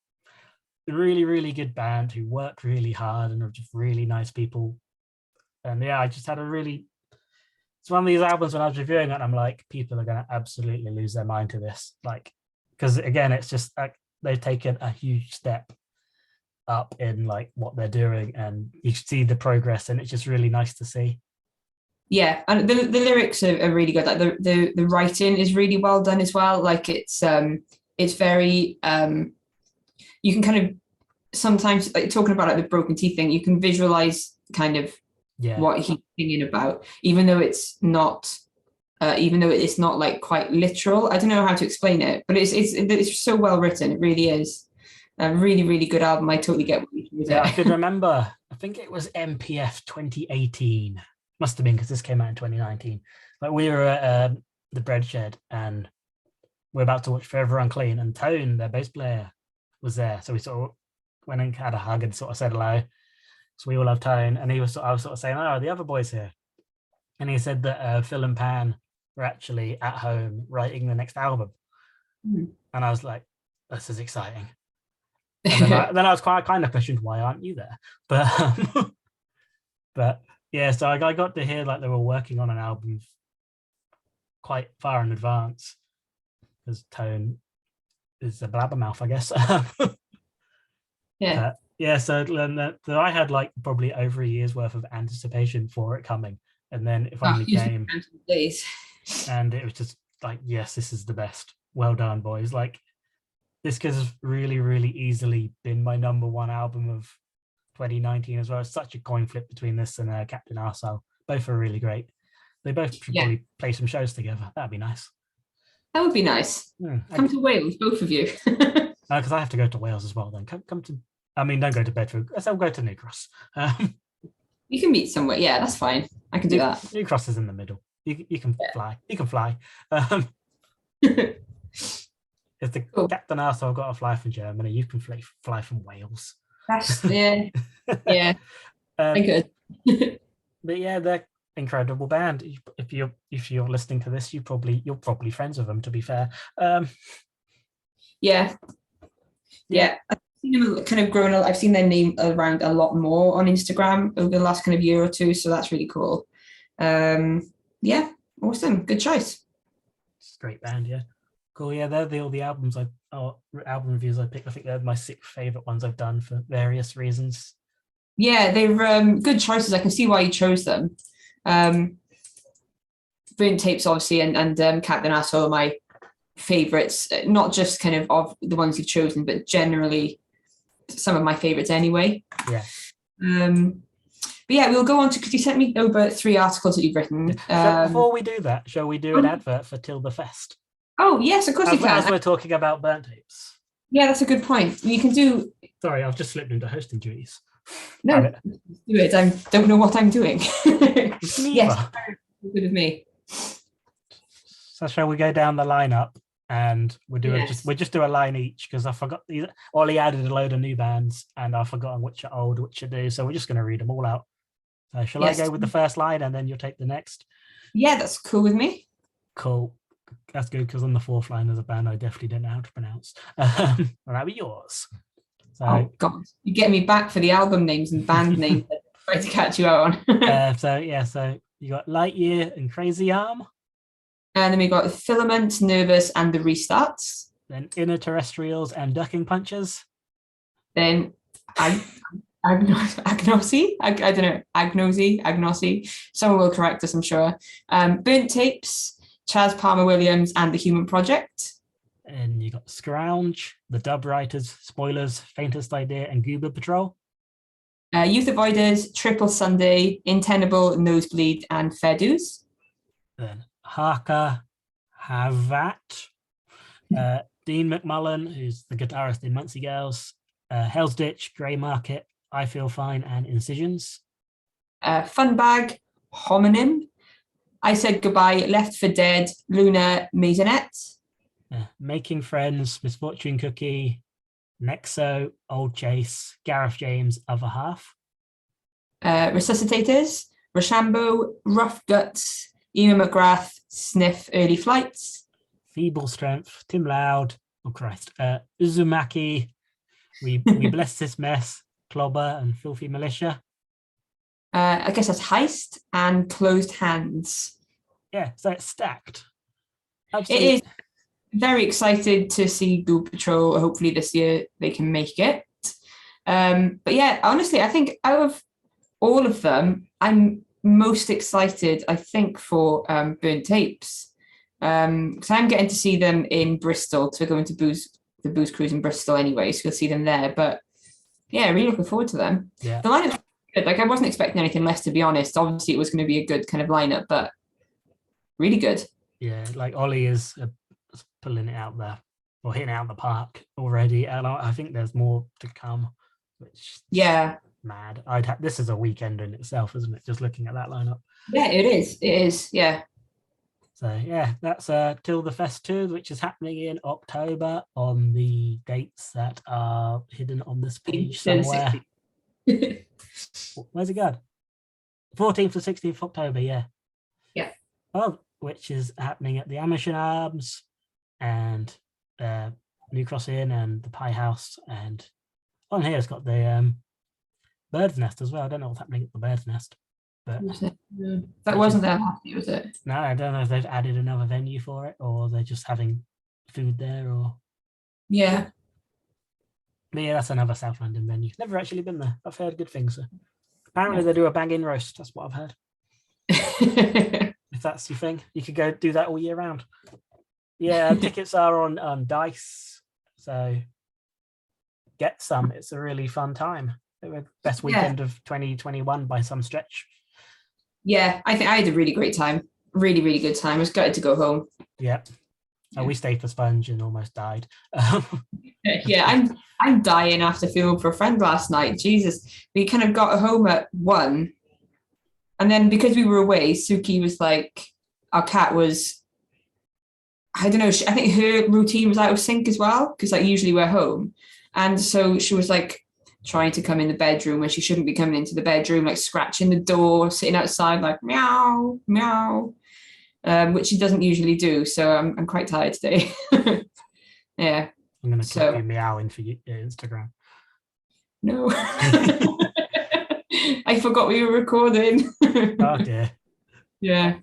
a really, really good band who worked really hard and are just really nice people. And I just had it's one of these albums when I was reviewing it, and I'm like, people are going to absolutely lose their mind to this. Like, because again, it's just like they've taken a huge step up in like what they're doing, and you see the progress, and it's just really nice to see. Yeah, and the lyrics are really good. Like the writing is really well done as well. Like it's very you can kind of sometimes like talking about like the broken teeth thing, you can visualize kind of what he's singing about, even though it's not like quite literal. I don't know how to explain it, but it's so well written. It really is a really, really good album. I totally get what you do with it. I could remember, I think it was MPF 2018. Must have been because this came out in 2019. Like we were at the Bread Shed and we're about to watch Forever Unclean, and Tone, their bass player, was there. So we sort of went and had a hug and sort of said hello. So we all love Tone, and I was sort of saying, "Oh, the other boys here," and he said that Phil and Pan were actually at home writing the next album, and I was like, "This is exciting." And then I was kind of questioned, "Why aren't you there?" But yeah, so I got to hear like they were working on an album quite far in advance because Tone is a blabbermouth, I guess. So I had like probably over a year's worth of anticipation for it coming, and then it finally came, and it was just like, yes, this is the best. Well done, boys. Like this could have really, really easily been my number one album of 2019 as well. It's such a coin flip between this and Captain Arsehole. Both are really great. They both should probably play some shows together. That'd be nice. That would be nice. Come to Wales, both of you. Because I have to go to Wales as well. Then come to. I mean, don't go to Bedford. I'll go to New Cross. You can meet somewhere. Yeah, that's fine. I can do that. New Cross is in the middle. You can fly. You can fly. If the Captain Arsehole got to fly from Germany, you can fly from Wales. Yeah. Good. But yeah, they're incredible band. If you're listening to this, you're probably friends with them. To be fair. Yeah. I've seen them kind of grown. I've seen their name around a lot more on Instagram over the last kind of year or two, so that's really cool. Awesome, good choice. It's a great band, yeah. Cool. Yeah, they're all the album reviews I picked. I think they're my 6 favorite ones I've done for various reasons. Yeah, they're good choices. I can see why you chose them. Burnt Tapes, obviously, and Captain Asshole are my favorites. Not just kind of the ones you've chosen, but generally some of my favorites anyway. Yeah. But yeah, we'll go on to, because you sent me over 3 articles that you've written. Before we do that, shall we do an advert for Till the Fest? Oh, yes, of course you can. As we're talking about Burnt Tapes. Yeah, that's a good point. You can do... Sorry, I've just slipped into hosting duties. No, do it. I don't know what I'm doing. Yes, good with me. So shall we go down the lineup and we'll just do a line each, because I forgot Ollie added a load of new bands and I've forgotten which are old, which are new. So we're just going to read them all out. So shall I go with the first line and then you'll take the next? Yeah, that's cool with me. Cool. That's good, because on the 4th line there's a band I definitely don't know how to pronounce. Well, that'll be yours. So, oh God, you're getting me back for the album names and band names. Try to catch you out on. So you got Lightyear and Crazy Arm. And then we got Filament, Nervous, and the Restarts. Then Inner Terrestrials and Ducking Punches. Then Agnosy. I don't know. Agnosy. Someone will correct us, I'm sure. Burnt Tapes, Chaz Palmer Williams, and The Human Project. And you got Scrounge, The Dub Writers, Spoilers, Faintest Idea, and Goober Patrol. Youth Avoiders, Triple Sunday, Intenable, Nosebleed, and Fair Dues. Then Harker, Havat, Dean McMullen, who's the guitarist in Muncie Girls, Hell's Ditch, Grey Market, I Feel Fine, and Incisions. Funbag, Homonym, I Said Goodbye, Left for Dead, Luna, Maisonette. Making Friends, Misfortune Cookie, Nexo, Old Chase, Gareth James, Other Half. Resuscitators, Rochambeau, Rough Guts, Ian McGrath, Sniff, Early Flights. Feeble Strength, Tim Loud, oh Christ, Uzumaki, We Bless This Mess, Clobber, and Filthy Militia. I guess that's Heist and Closed Hands. Yeah, so it's stacked. Absolutely. It is. Very excited to see Goober Patrol. Hopefully this year they can make it. But yeah, honestly, I think out of all of them, I'm most excited, I think, for Burnt Tapes. Because I'm getting to see them in Bristol, to go into the Booze Cruise in Bristol anyway, so you'll see them there. But yeah, really looking forward to them. Yeah. The lineup's good. Like, I wasn't expecting anything less, to be honest. Obviously, it was going to be a good kind of lineup, but really good. Yeah, like Ollie is pulling it out there, or hitting it out the park already, and I think there's more to come, which mad. This is a weekend in itself, isn't it, just looking at that lineup? Yeah, it is, yeah. So yeah, that's Till the Fest 2, which is happening in October on the dates that are hidden on this page somewhere. Where's it going? 14th to 16th October, yeah. Oh, which is happening at the Amersham Arms and New Cross Inn and the Pie House, and on here it's got the Bird's Nest as well. I don't know what's happening at the Bird's Nest, but that wasn't there last year, was it? No, I don't know if they've added another venue for it, or they're just having food there, or but yeah, that's another South London venue. Never actually been there. I've heard good things. So apparently they do a bang-in roast. That's what I've heard. If that's your thing, you could go do that all year round. Yeah, tickets are on Dice, so get some. It's a really fun time. Best weekend of 2021 by some stretch. Yeah, I think I had a really great time. Really, really good time. I was gutted to go home. Yeah. We stayed for Sponge and almost died. Yeah, I'm dying after filming for a friend last night. Jesus, we kind of got home at 1. And then because we were away, Suki was like, our cat was, I don't know, I think her routine was out of sync as well, because like usually we're home. And so she was like trying to come in the bedroom when she shouldn't be coming into the bedroom, like scratching the door, sitting outside like meow, meow, which she doesn't usually do. So I'm quite tired today. Yeah. I'm going to keep you meowing for your Instagram. No. I forgot we were recording. Oh dear. Yeah.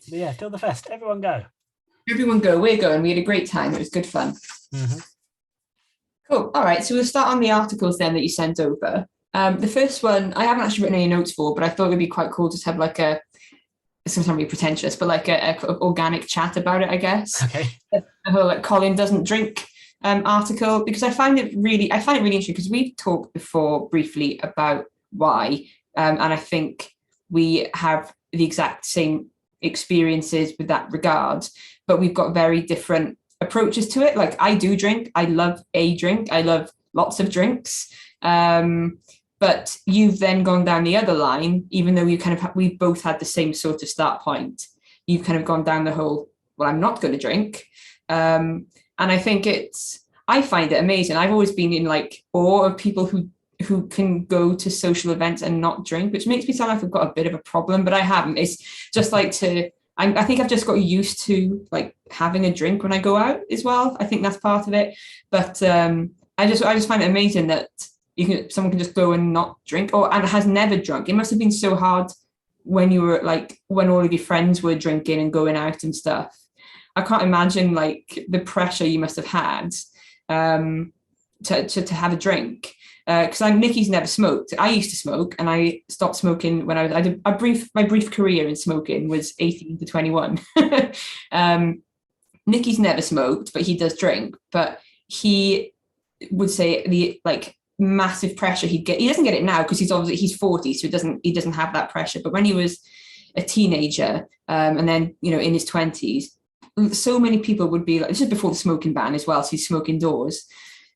Yeah, Till the Fest. Everyone go. Everyone go, we're going. We had a great time. It was good fun. Mm-hmm. Cool. All right. So we'll start on the articles then that you sent over. The first one, I haven't actually written any notes for, but I thought it would be quite cool to have like it's sometimes really pretentious, but like a organic chat about it, I guess. Okay. The whole like Colin doesn't drink article, because I find it really interesting, because we've talked before briefly about why, and I think we have the exact same experiences with that regard, but we've got very different approaches to it. Like, I do drink, I love a drink, I love lots of drinks, but you've then gone down the other line, even though we've both had the same sort of start point. You've kind of gone down the whole, well, I'm not going to drink. And I think I find it amazing. I've always been in like awe of people who can go to social events and not drink, which makes me sound like I've got a bit of a problem, but I haven't. It's just like I think I've just got used to like having a drink when I go out as well. I think that's part of it. But I just find it amazing that someone can just go and not drink, and has never drunk. It must have been so hard when you were like, when all of your friends were drinking and going out and stuff. I can't imagine like the pressure you must have had to have a drink. Because Nikki's never smoked. I used to smoke, and I stopped smoking when I did my brief career in smoking was 18 to 21. Nikki's never smoked, but he does drink. But he would say the like massive pressure he'd get. He doesn't get it now because he's 40, so he doesn't have that pressure. But when he was a teenager, and then in his 20s, so many people would be like, this is before the smoking ban as well, so he's smoking indoors.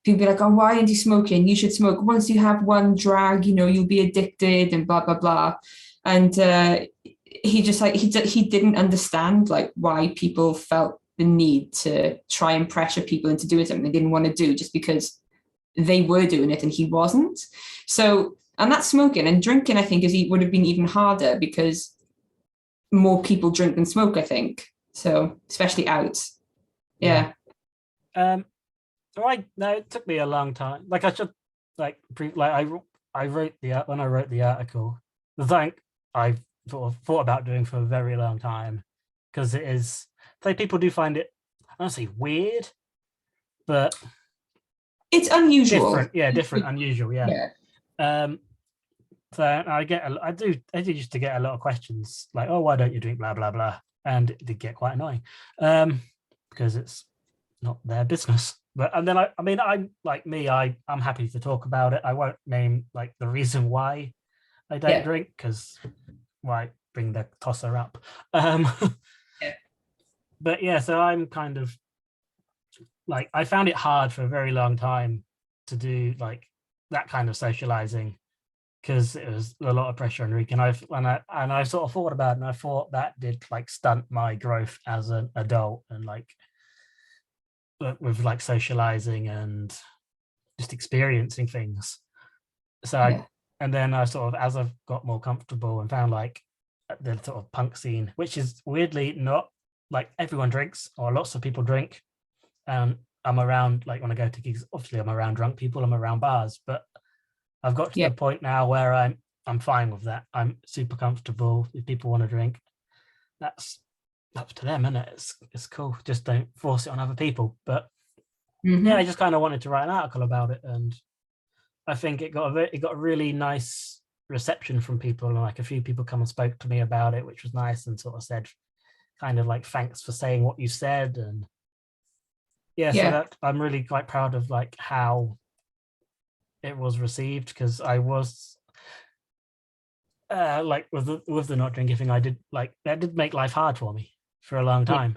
People be like, oh, why aren't you smoking? You should smoke. Once you have one drag, you'll be addicted and blah, blah, blah. And he just like, he didn't understand like why people felt the need to try and pressure people into doing something they didn't want to do just because they were doing it and he wasn't. So, and that's smoking. And drinking, I think, would have been even harder because more people drink than smoke, I think. So, especially out. Yeah. So it took me a long time. Like I should, I wrote when I wrote the article, the thing I sort of thought about doing for a very long time, because it is, like, people do find it, I don't say weird, but it's unusual. Different, unusual, yeah. So I do used to get a lot of questions like, oh, why don't you drink blah blah blah, and it did get quite annoying, because it's not their business. And then I'm like me, I'm happy to talk about it. I won't name like the reason why I don't drink, because why bring the tosser up. But yeah, so I'm kind of like, I found it hard for a very long time to do like that kind of socializing, because it was a lot of pressure on Rick, and I sort of thought about it, and I thought that did like stunt my growth as an adult, and like with like socializing and just experiencing things. So and then I sort of, as I've got more comfortable and found like the sort of punk scene, which is weirdly not like everyone drinks or lots of people drink, I'm around, like when I go to gigs, obviously I'm around drunk people, I'm around bars, but I've got to the point now where I'm fine with that. I'm super comfortable. If people want to drink, that's up to them, isn't it? It's cool. Just don't force it on other people. But I just kind of wanted to write an article about it, and I think it got a really nice reception from people. And like a few people come and spoke to me about it, which was nice, and sort of said kind of like, thanks for saying what you said. And so that I'm really quite proud of like how it was received, because I was like with the not drinking thing, I did like, that did make life hard for me for a long time,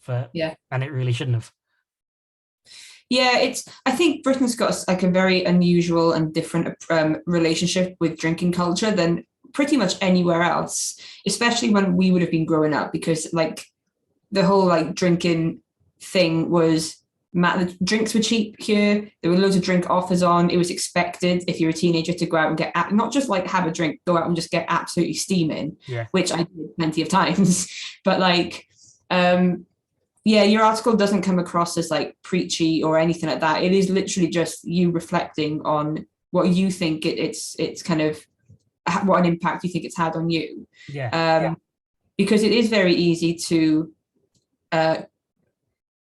and it really shouldn't have. I think Britain's got like a very unusual and different relationship with drinking culture than pretty much anywhere else, especially when we would have been growing up, because like the whole like drinking thing was, the drinks were cheap here, there were loads of drink offers on, it was expected if you're a teenager to go out and get not just like have a drink, go out and just get absolutely steaming, which I did plenty of times. But like your article doesn't come across as like preachy or anything like that. It is literally just you reflecting on what you think it's kind of what an impact you think it's had on you, because it is very easy to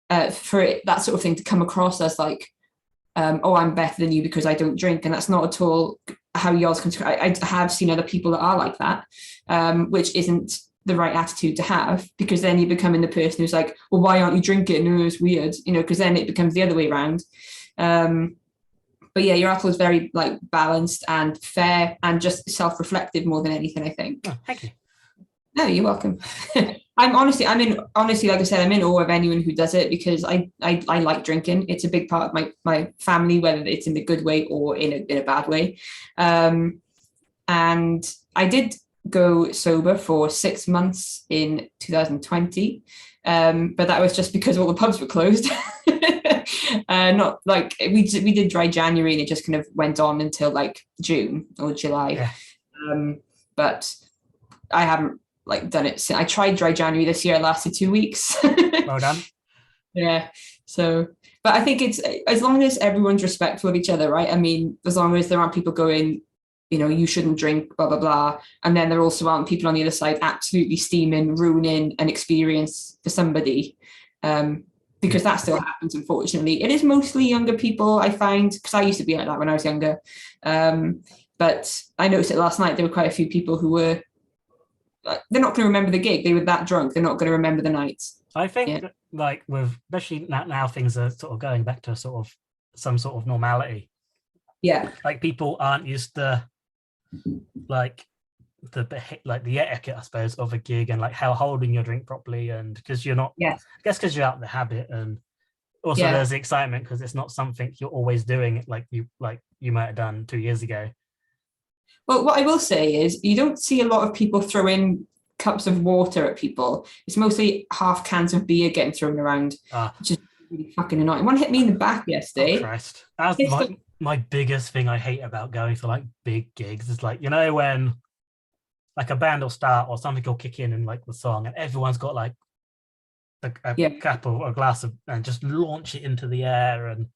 for that sort of thing to come across as like, oh, I'm better than you because I don't drink. And that's not at all how y'all's I have seen other people that are like that, which isn't the right attitude to have, because then you're becoming the person who's like, well, why aren't you drinking? No, it's weird, because then it becomes the other way around. But yeah, your article is very like balanced and fair and just self-reflective more than anything, I think. Oh, thank you. No, you're welcome. honestly, like I said, I'm in awe of anyone who does it, because I like drinking. It's a big part of my family, whether it's in the good way or in a bad way. And I did go sober for 6 months in 2020. But that was just because all the pubs were closed. Not like we did dry January, and it just kind of went on until like June or July. Yeah. But I haven't like done it since. I tried dry January this year. It lasted 2 weeks. Well done. Yeah. So, but I think it's, as long as everyone's respectful of each other, right? I mean, as long as there aren't people going, you shouldn't drink, blah, blah, blah. And then there also aren't people on the other side absolutely steaming, ruining an experience for somebody. Because that still happens, unfortunately. It is mostly younger people, I find, because I used to be like that when I was younger. But I noticed it last night. There were quite a few people who were, they're not going to remember the gig. They were that drunk. They're not going to remember the nights. I think that, like, with, especially now things are sort of going back to sort of some sort of normality. Yeah. Like, people aren't used to, like, the etiquette, I suppose, of a gig, and like how holding your drink properly, and because you're not, I guess because you're out of the habit, and also there's the excitement because it's not something you're always doing like you might have done 2 years ago. Well, what I will say is you don't see a lot of people throwing cups of water at people. It's mostly half cans of beer getting thrown around, which is really fucking annoying. One hit me in the back yesterday. Oh, Christ. That's my biggest thing I hate about going to like big gigs is like, when like a band will start or something will kick in and like the song, and everyone's got like a cup or a glass of, and just launch it into the air, and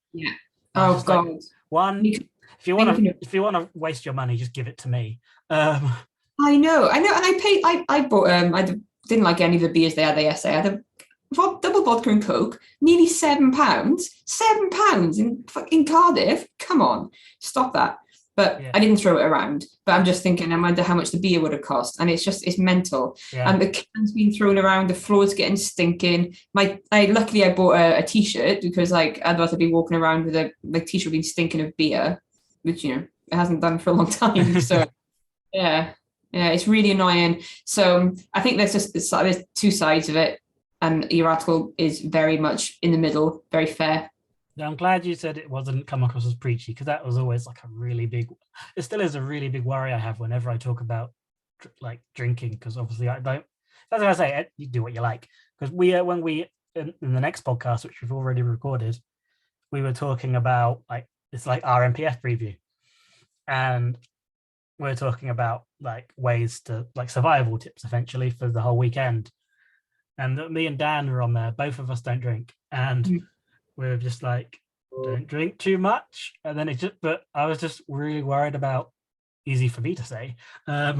oh god, like, one, if you want to waste your money, just give it to me. I know, and I bought I didn't like any of the beers they had yesterday. I had a double vodka and coke, nearly £7 in fucking Cardiff. Come on, stop that. But I didn't throw it around. But I'm just thinking, I wonder how much the beer would have cost. And it's mental. Yeah. And the cans being thrown around, the floor's getting stinking. Luckily I bought a t-shirt, because like otherwise I'd be walking around with a t-shirt being stinking of beer, which it hasn't done for a long time. So yeah, it's really annoying. So I think there's two sides of it, and your article is very much in the middle, very fair. I'm glad you said it wasn't come across as preachy, because that was always like it still is a really big worry I have whenever I talk about like drinking, because obviously I don't, that's what I say, you do what you like. Because when we in the next podcast, which we've already recorded, we were talking about like, it's like our MPF preview, and we're talking about like ways to like survival tips essentially for the whole weekend. And me and Dan were on there, both of us don't drink, and we're just like, don't drink too much. And then but I was just really worried about, easy for me to say. Yeah,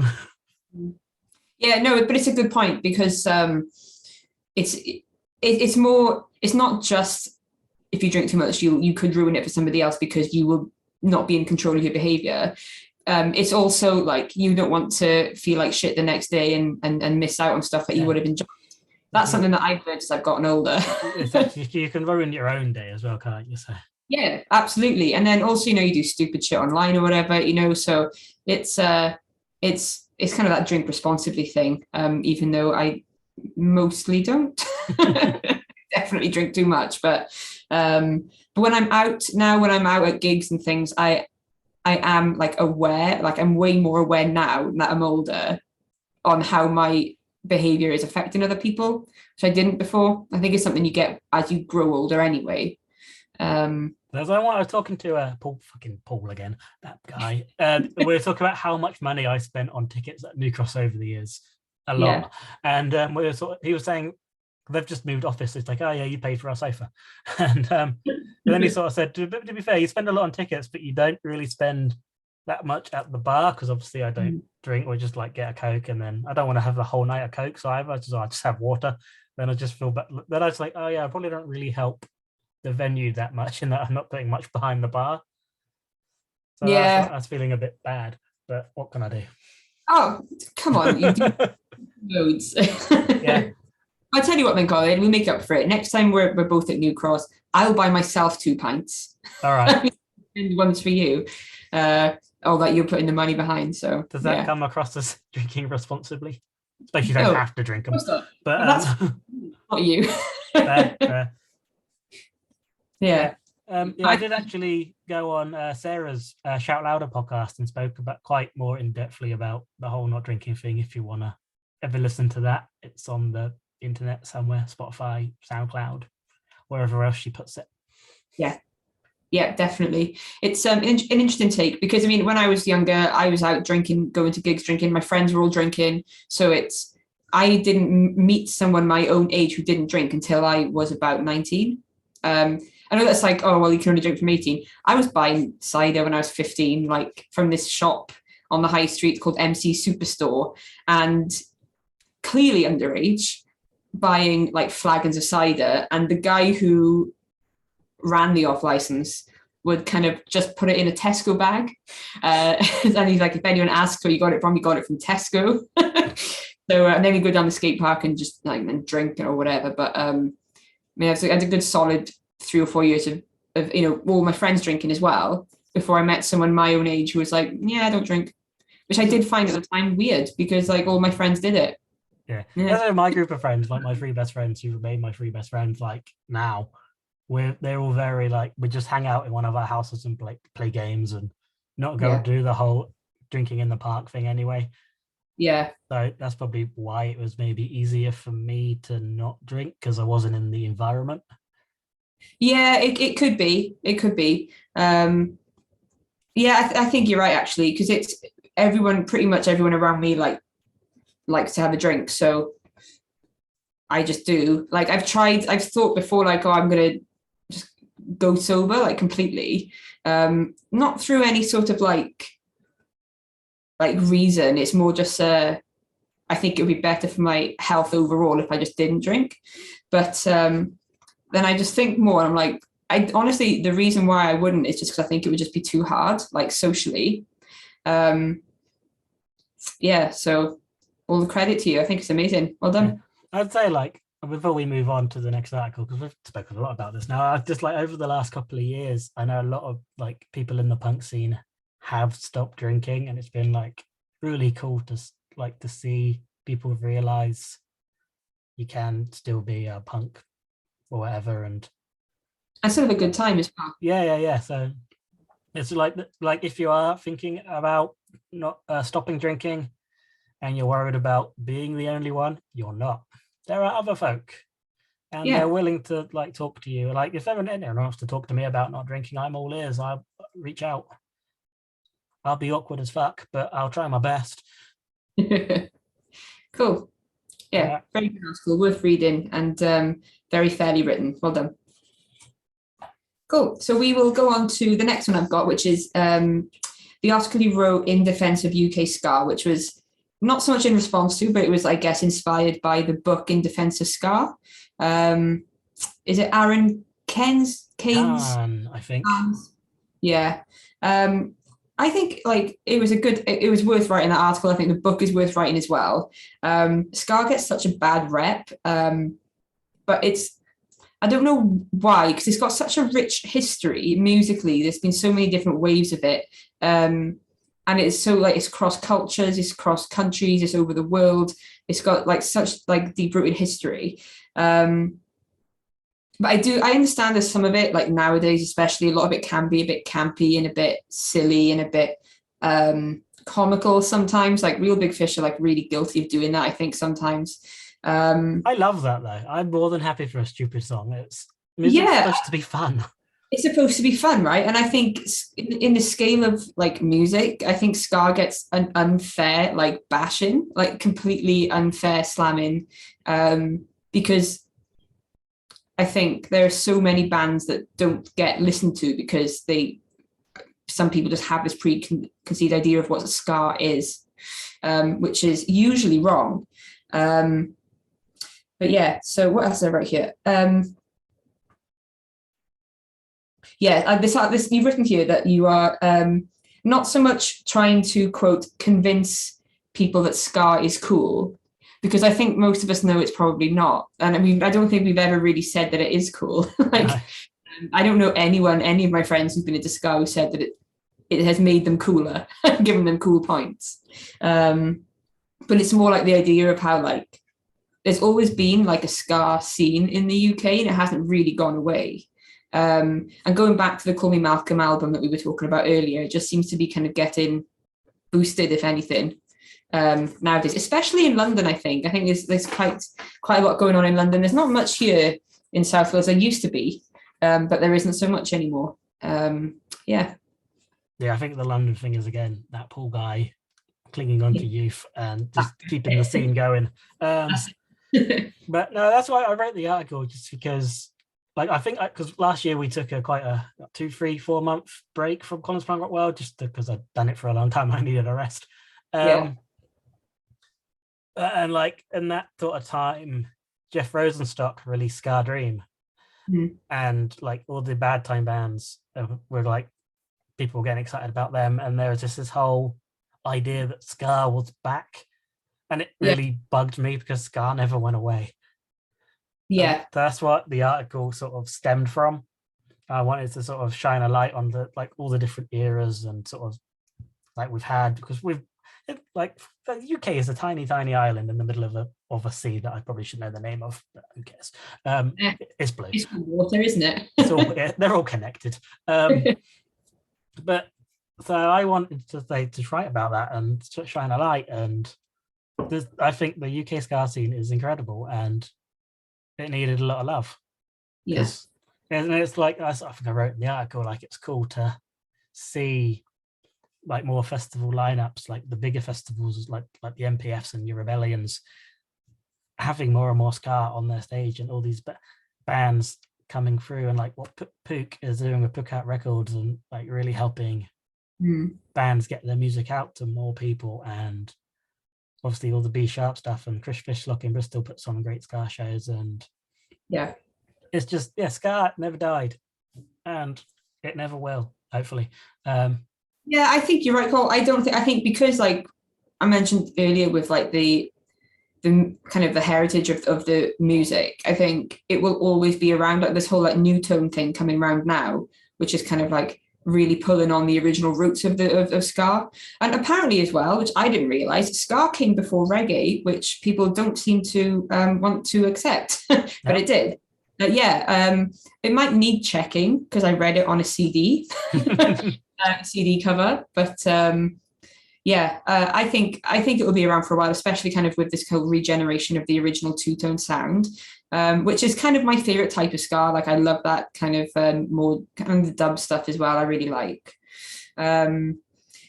no, but it's a good point, because it's more, it's not just if you drink too much, you could ruin it for somebody else because you will not be in control of your behavior. It's also like, you don't want to feel like shit the next day and miss out on stuff that you would have enjoyed. That's something that I've learned as I've gotten older. You can ruin your own day as well, can't you? So. Yeah, absolutely. And then also, you do stupid shit online or whatever, so it's kind of that drink responsibly thing, even though I mostly don't. Definitely drink too much. But when I'm out at gigs and things, I am like aware, like I'm way more aware now that I'm older on how my behavior is affecting other people, which I didn't before. I think it's something you get as you grow older anyway. There's I was talking to Paul again, that guy. We were talking about how much money I spent on tickets at New Cross over the years, a lot. And he was saying they've just moved office. It's like, oh yeah, you paid for our sofa. And then he sort of said, to be fair, you spend a lot on tickets, but you don't really spend that much at the bar because obviously I don't drink or just like get a Coke, and then I don't want to have the whole night of Coke, so I just have water. Then I just feel then I was like, oh yeah, I probably don't really help the venue that much in that I'm not putting much behind the bar. So Yeah. I was feeling a bit bad, but what can I do? Oh, come on, you do loads. Yeah. I'll tell you what then, Colin, we'll make up for it. Next time we're both at New Cross, I'll buy myself 2 pints. All right. And one's for you. That you're putting the money behind. So does that come across as drinking responsibly? Especially you don't have to drink them. But that's not you. fair. Yeah. I did actually go on Sarah's Shout Louder podcast and spoke about quite more in-depthly about the whole not drinking thing. If you want to ever listen to that, it's on the internet somewhere, Spotify, SoundCloud, wherever else she puts it. Yeah, definitely. It's an interesting take because, I mean, when I was younger, I was out drinking, going to gigs drinking. My friends were all drinking. So I didn't meet someone my own age who didn't drink until I was about 19. I know that's like, oh, well, you can only drink from 18. I was buying cider when I was 15, like from this shop on the high street called MC Superstore, and clearly underage, buying like flagons of cider. And the guy who ran the off license would kind of just put it in a Tesco bag. And he's like, if anyone asks where you got it from Tesco. So and then we go down the skate park and just like and drink or whatever. But I mean, I had a good solid 3 or 4 years of all my friends drinking as well before I met someone my own age who was like, yeah, I don't drink, which I did find at the time weird because like all my friends did it. Yeah. So my group of friends, like my 3 best friends who remain my 3 best friends, like now, they're all very like, we just hang out in one of our houses and play games and not go do the whole drinking in the park thing anyway. Yeah. So that's probably why it was maybe easier for me to not drink because I wasn't in the environment. Yeah, it could be. It could be. I think you're right, actually, because it's pretty much everyone around me likes to have a drink. So I just do. Like I've thought before, like, oh, I'm going to just go sober, like completely. Not through any sort of like reason. It's more just, I think it would be better for my health overall if I just didn't drink. But, then I just think more. I'm like, honestly, the reason why I wouldn't is just because I think it would just be too hard, like socially. So all the credit to you. I think it's amazing. Well done. Yeah. I'd say like, before we move on to the next article, because we've spoken a lot about this now, I've just like over the last couple of years, I know a lot of like people in the punk scene have stopped drinking, and it's been like really cool to see people realize you can still be a punk or whatever, and sort of a good time as well. Yeah. So it's like if you are thinking about not stopping drinking, and you're worried about being the only one, you're not. There are other folk, and they're willing to like talk to you. Like if anyone wants to talk to me about not drinking, I'm all ears. I'll reach out. I'll be awkward as fuck, but I'll try my best. Cool. Yeah, very good article, worth reading, and very fairly written. Well done. Cool. So we will go on to the next one I've got, which is the article he wrote in defense of UK Ska, which was not so much in response to, but it was, I guess, inspired by the book In Defence of Ska. Is it Aaron Keynes? I think. Yeah. I think like it was worth writing that article. I think the book is worth writing as well. Ska gets such a bad rep, but I don't know why, because it's got such a rich history musically. There's been so many different waves of it. And it's so like, it's cross cultures, it's cross countries, it's over the world. It's got like such like deep rooted history. But I understand there's some of it, like nowadays, especially a lot of it can be a bit campy and a bit silly and a bit comical sometimes. Like Real Big Fish are like really guilty of doing that, I think, sometimes. I love that though. I'm more than happy for a stupid song. Music's supposed to be fun. It's supposed to be fun, right? And I think in the scale of like music, I think ska gets an unfair like bashing, like completely unfair slamming, because I think there are so many bands that don't get listened to because they some people just have this preconceived idea of what ska is, which is usually wrong. But yeah, so what else did I write here? This you've written here that you are not so much trying to, quote, convince people that ska is cool, because I think most of us know it's probably not. And I mean, I don't think we've ever really said that it is cool. I don't know any of my friends who've been into ska who said that it has made them cooler, given them cool points. But it's more like the idea of how, like, there's always been like a ska scene in the UK and it hasn't really gone away. And going back to the Call Me Malcolm album that we were talking about earlier, it just seems to be kind of getting boosted, if anything, nowadays, especially in London. I think there's quite a lot going on in London. There's not much here in South Wales. There used to be, but there isn't so much anymore. Yeah, I think the London thing is, again, that poor guy clinging on to youth and just keeping the scene going. But no, that's why I wrote the article, just because, like, I think because last year we took quite a 2, 3, 4 month break from Colin's Punk Rock World, just because I'd done it for a long time. I needed a rest. And like in that sort of time, Jeff Rosenstock released Ska Dream, and like all the Bad Time bands were like, people were getting excited about them, and there was just this whole idea that ska was back, and it really bugged me because ska never went away. And that's what the article sort of stemmed from. I wanted to sort of shine a light on the, like, all the different eras and sort of like we've had, because like the UK is a tiny island in the middle of a sea that I probably should know the name of, but who cares? It's blue. It's water, isn't it? They're all connected. But so I wanted to write about that and to shine a light. And I think the UK ska scene is incredible, and it needed a lot of love. Yes. And it's like, I think I wrote in the article, like, it's cool to see like more festival lineups, like the bigger festivals, like the MPFs and your Rebellions, having more and more ska on their stage, and all these bands coming through, and like what Pook is doing with Pook Out Records, and like really helping bands get their music out to more people. And obviously all the B Sharp stuff, and Chris Fishlock in Bristol puts on great ska shows, and it's just, ska never died, and it never will, hopefully. I think you're right, Cole. I think because, like I mentioned earlier, with like the kind of the heritage of the music, I think it will always be around. Like this whole like new tone thing coming around now, which is kind of like really pulling on the original roots of ska. And apparently as well, which I didn't realize, ska came before reggae, which people don't seem to want to accept, but it did. It might need checking because I read it on a CD, CD cover, but I think it will be around for a while, especially kind of with this whole regeneration of the original two-tone sound, which is kind of my favorite type of ska. Like I love that kind of more kind of the dub stuff as well. I really like. But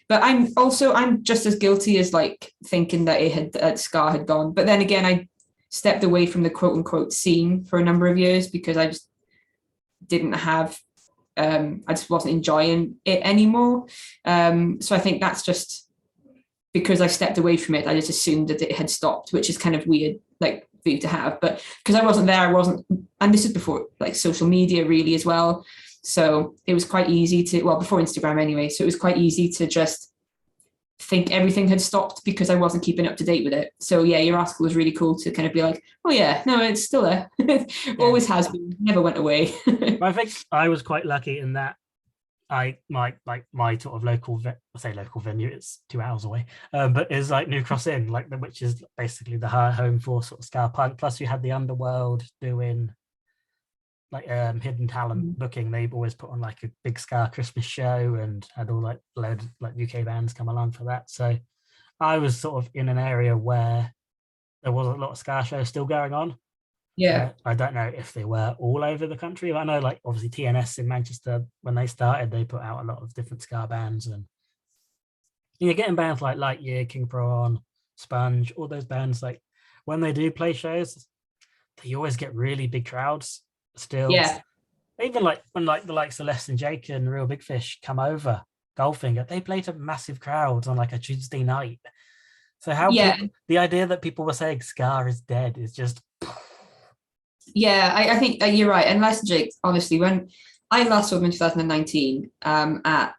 I'm just as guilty as like thinking that ska had gone. But then again, I stepped away from the quote unquote scene for a number of years because I just didn't have. I just wasn't enjoying it anymore. So I think that's just because I stepped away from it. I just assumed that it had stopped, which is kind of weird, like for you to have. But because I wasn't there, and this is before like social media really as well. So it was quite easy before Instagram anyway. So it was quite easy to just think everything had stopped because I wasn't keeping up to date with it. So your article was really cool to kind of be like, oh yeah, no, it's still there. Always has been, never went away. I think I was quite lucky in that my sort of local venue, it's 2 hours away, but is like New Cross Inn, like which is basically the home for sort of ska punk. Plus you had the Underworld doing like hidden talent booking. They've always put on like a big ska Christmas show and had all like load of like UK bands come along for that. So I was sort of in an area where there was a lot of ska shows still going on. I don't know if they were all over the country, but I know like obviously TNS in Manchester, when they started, they put out a lot of different ska bands, and you're getting bands like Lightyear, King Prawn, Sponge, all those bands, like when they do play shows, they always get really big crowds still. Even like when like the likes of Less Than Jake and Real Big Fish come over, Goldfinger, they played to massive crowds on like a Tuesday night. So the idea that people were saying ska is dead is just... Yeah, I think you're right. And Les and Jake, honestly, when I last saw them in 2019 at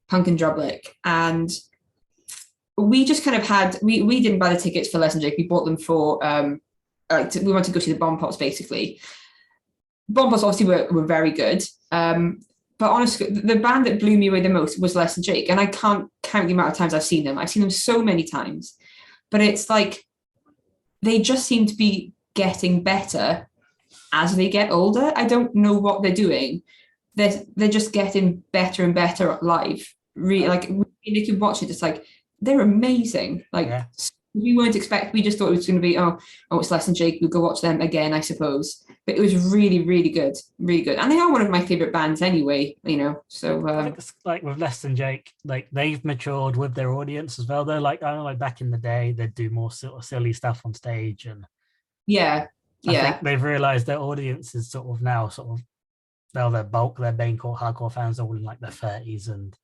Punk and Drublic, and we just kind of we didn't buy the tickets for Les and Jake. We bought them for we wanted to go see the Bomb Pots, basically. Bomb Pots obviously were very good. But honestly, the band that blew me away the most was Les and Jake. And I can't count the amount of times I've seen them. I've seen them so many times. But it's like they just seem to be getting better as they get older. I don't know what they're doing. They're just getting better and better live. Really, like, you can watch it. It's like they're amazing. Like, we weren't expecting. We just thought it was going to be it's Les and Jake. We'll go watch them again, I suppose. But it was really, really good, really good. And they are one of my favorite bands anyway. So I think it's like with Les and Jake, like they've matured with their audience as well. They're like, I don't know, like back in the day, they'd do more sort of silly stuff on stage, and I think they've realized their audience is sort of their main core hardcore fans are all in like their 30s, and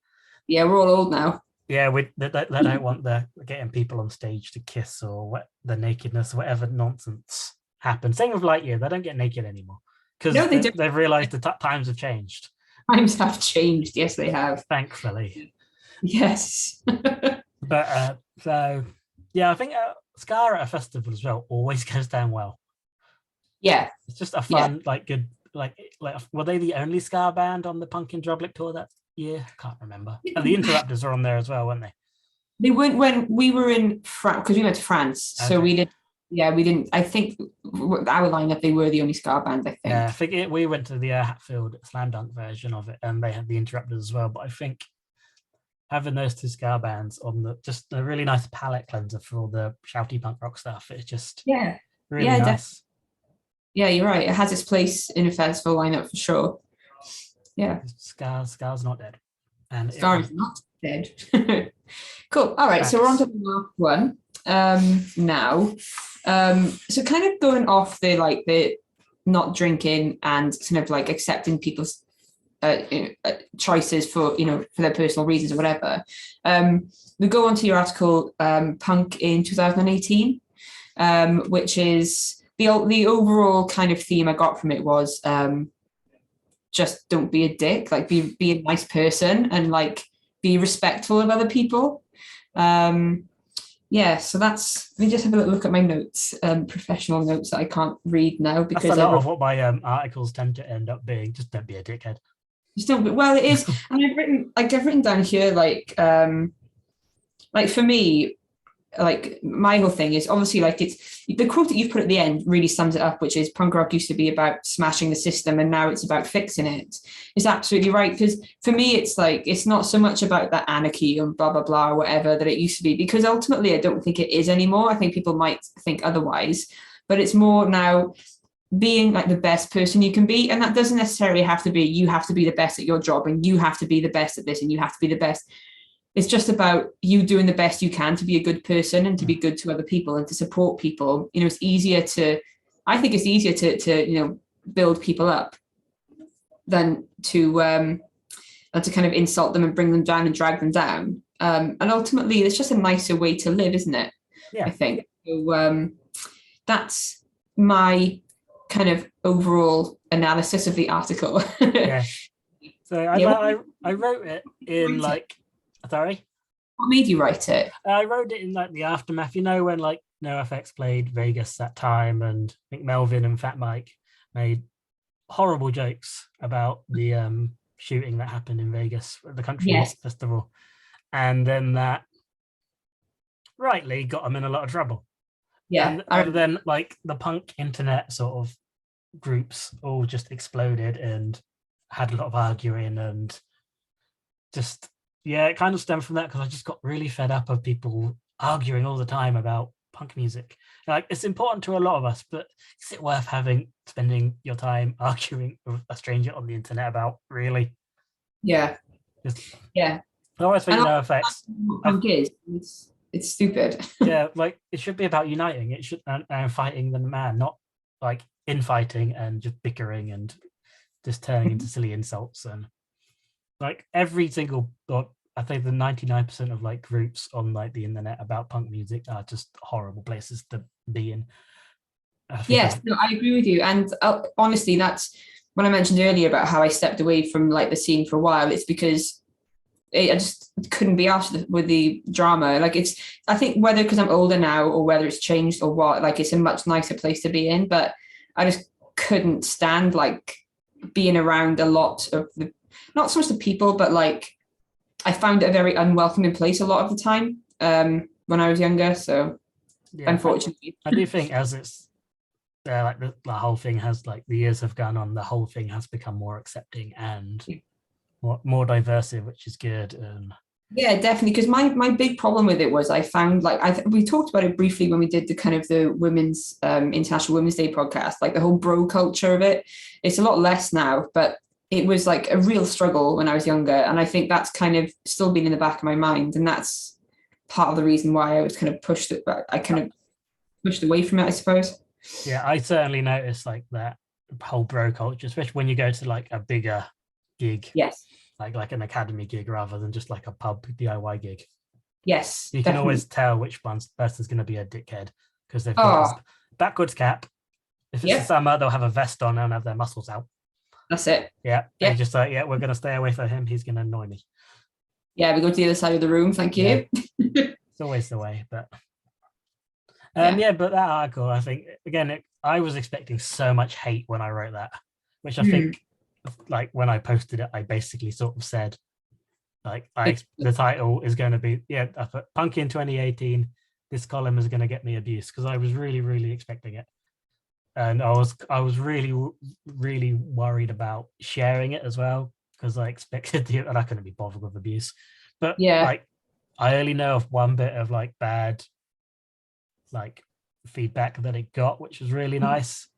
we're all old now. Yeah, they don't want getting people on stage to kiss or the nakedness or whatever nonsense happens. Same with Lightyear, they don't get naked anymore because they've realized the times have changed. Times have changed, yes, they have. Thankfully. Yes. But so yeah, I think ska at a festival as well always goes down well. Yeah, it's just a fun, like good, like were they the only ska band on the Punk in Drublic tour that year? I can't remember. And the Interrupters are on there as well, weren't they? They weren't when we were in France, because we went to France. Okay. So we did. Yeah, we didn't. I think our lineup, they were the only ska band, I think. Yeah, I think we went to the Hatfield Slam Dunk version of it, and they had the Interrupters as well. But I think having those two ska bands on just a really nice palette cleanser for all the shouty punk rock stuff. It's just really nice. Yeah, you're right. It has its place in a festival lineup for sure. Yeah, Ska's not dead, and Ska is not dead. Cool. All right, Facts. So we're on to the last one now. So kind of going off the not drinking and kind of like accepting people's choices for their personal reasons or whatever. We go on to your article, Punk in 2018, which is the overall kind of theme I got from it was just don't be a dick, like be a nice person and like be respectful of other people. So let me just have a look at my notes, professional notes that I can't read now because that's a lot of what my articles tend to end up being. Just don't be a dickhead. Well, it is, and I've written down here like for me, like my whole thing is obviously like it's the quote that you've put at the end really sums it up, which is punk rock used to be about smashing the system and now it's about fixing it. It's absolutely right, because for me it's like it's not so much about that anarchy and blah blah blah or whatever that it used to be, because ultimately I don't think it is anymore. I think people might think otherwise, but it's more now being like the best person you can be, and that doesn't necessarily have to be you have to be the best at your job and you have to be the best at this and you have to be the best. It's just about you doing the best you can to be a good person and to be good to other people and to support people. It's easier to build people up than to kind of insult them and bring them down and drag them down. And ultimately, it's just a nicer way to live, isn't it? Yeah. I think. So that's my kind of overall analysis of the article. Yeah. So I wrote it in like. Sorry? What made you write it? I wrote it in like the aftermath, when like NoFX played Vegas that time, and I think Melvin and Fat Mike made horrible jokes about the shooting that happened in Vegas at the country festival. And then that rightly got them in a lot of trouble. Yeah. And then like the punk internet sort of groups all just exploded and had a lot of arguing and just... Yeah, it kind of stemmed from that because I just got really fed up of people arguing all the time about punk music. Like, it's important to a lot of us, but is it worth spending your time arguing with a stranger on the internet about, really? Yeah. I always think NoFX. Punk is. It's stupid. Yeah, like it should be about uniting. It should and fighting the man, not like infighting and just bickering and just turning into silly insults. And like every single, I think the 99% of like groups on like the internet about punk music are just horrible places to be in. Yes, no, I agree with you. And honestly, that's when I mentioned earlier about how I stepped away from like the scene for a while. It's because I just couldn't be asked with the drama. Like I think whether because I'm older now or whether it's changed or what, like it's a much nicer place to be in. But I just couldn't stand like being around a lot of not so much the people, but like I found it a very unwelcoming place a lot of the time when I was younger. So unfortunately, I do think as it's like the whole thing has like the years have gone on, the whole thing has become more accepting and more diverse, which is good. Yeah, definitely. Because my big problem with it was I found like we talked about it briefly when we did the kind of the women's International Women's Day podcast, like the whole bro culture of it. It's a lot less now, but it was like a real struggle when I was younger. And I think that's kind of still been in the back of my mind. And that's part of the reason why I was kind of pushed away from it, I suppose. Yeah, I certainly noticed like that whole bro culture, especially when you go to like a bigger gig. Yes. Like an academy gig rather than just like a pub DIY gig. Yes. You can always tell which person's going to be a dickhead because they've got a backwards cap. If it's the summer, they'll have a vest on and have their muscles out. That's it. Yeah. They're just like, we're going to stay away from him. He's going to annoy me. Yeah, we go to the other side of the room. Thank you. Yeah. It's always the way, but but that article, I think again, I was expecting so much hate when I wrote that, which I think, like when I posted it, I basically sort of said, like, the title is going to be I put Punk in 2018. This column is going to get me abuse because I was really, really expecting it, and I was really, really worried about sharing it as well because I expected to, and I couldn't be bothered with abuse. But like, I only know of one bit of like bad like feedback that it got, which was really nice.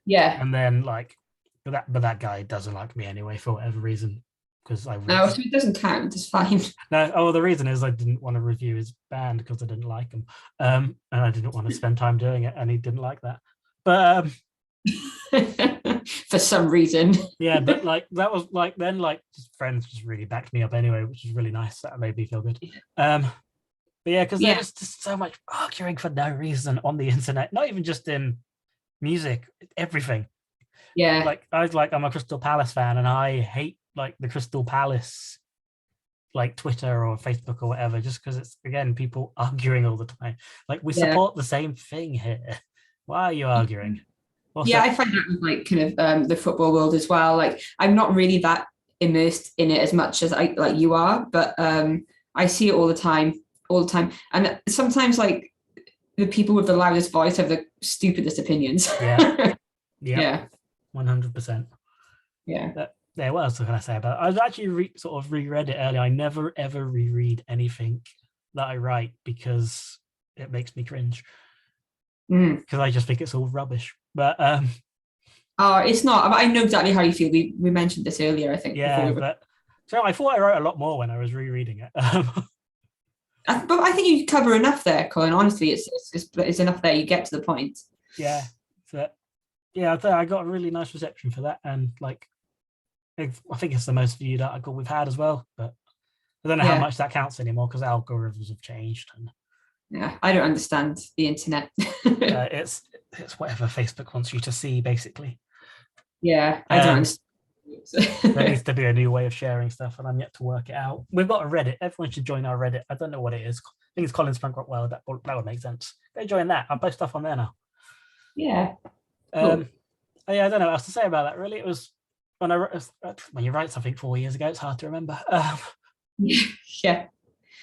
Yeah. And then like, but that guy doesn't like me anyway for whatever reason. Because so it doesn't count. It's fine. No, the reason is I didn't want to review his band because I didn't like him, and I didn't want to spend time doing it, and he didn't like that. But for some reason, yeah. But like that was like then like his friends just really backed me up anyway, which was really nice. That made me feel good. But yeah, because there was just so much arguing for no reason on the internet, not even just in music, everything. Yeah. Like I'm a Crystal Palace fan and I hate like the Crystal Palace like Twitter or Facebook or whatever, just because it's again people arguing all the time. Like we support the same thing here. Why are you arguing? Also, I find that with like kind of the football world as well. Like I'm not really that immersed in it as much as I like you are, but I see it all the time. And sometimes like the people with the loudest voice have the stupidest opinions. Yeah 100%. What else can I say about it? I was actually sort of reread it earlier. I never ever reread anything that I write because it makes me cringe because I just think it's all rubbish. But it's not. I know exactly how you feel. We mentioned this earlier, I think. But so I thought I wrote a lot more when I was rereading it. But I think you cover enough there, Colin. Honestly, it's enough there. You get to the point. Yeah. So, I got a really nice reception for that, and like, I think it's the most viewed article we've had as well. But I don't know how much that counts anymore because algorithms have changed. And I don't understand the internet. It's whatever Facebook wants you to see, basically. Yeah, I don't understand. There needs to be a new way of sharing stuff, and I'm yet to work it out. We've got a Reddit. Everyone should join our Reddit. I don't know what it is. I think it's Colin's Punk Rock World. That would make sense. Go join that. I'll post stuff on there now. Yeah. Cool. I don't know what else to say about that. Really, it was when you write something 4 years ago. It's hard to remember. Yeah.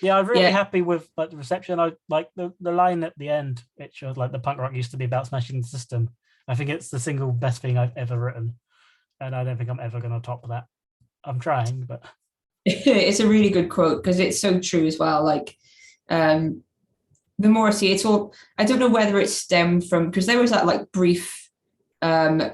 Yeah, I'm really happy with like the reception. I like the line at the end. It shows like the punk rock used to be about smashing the system. I think it's the single best thing I've ever written. And I don't think I'm ever going to top that. I'm trying, but it's a really good quote because it's so true as well. Like, the more I see it's all, I don't know whether it stemmed from, because there was that like brief arm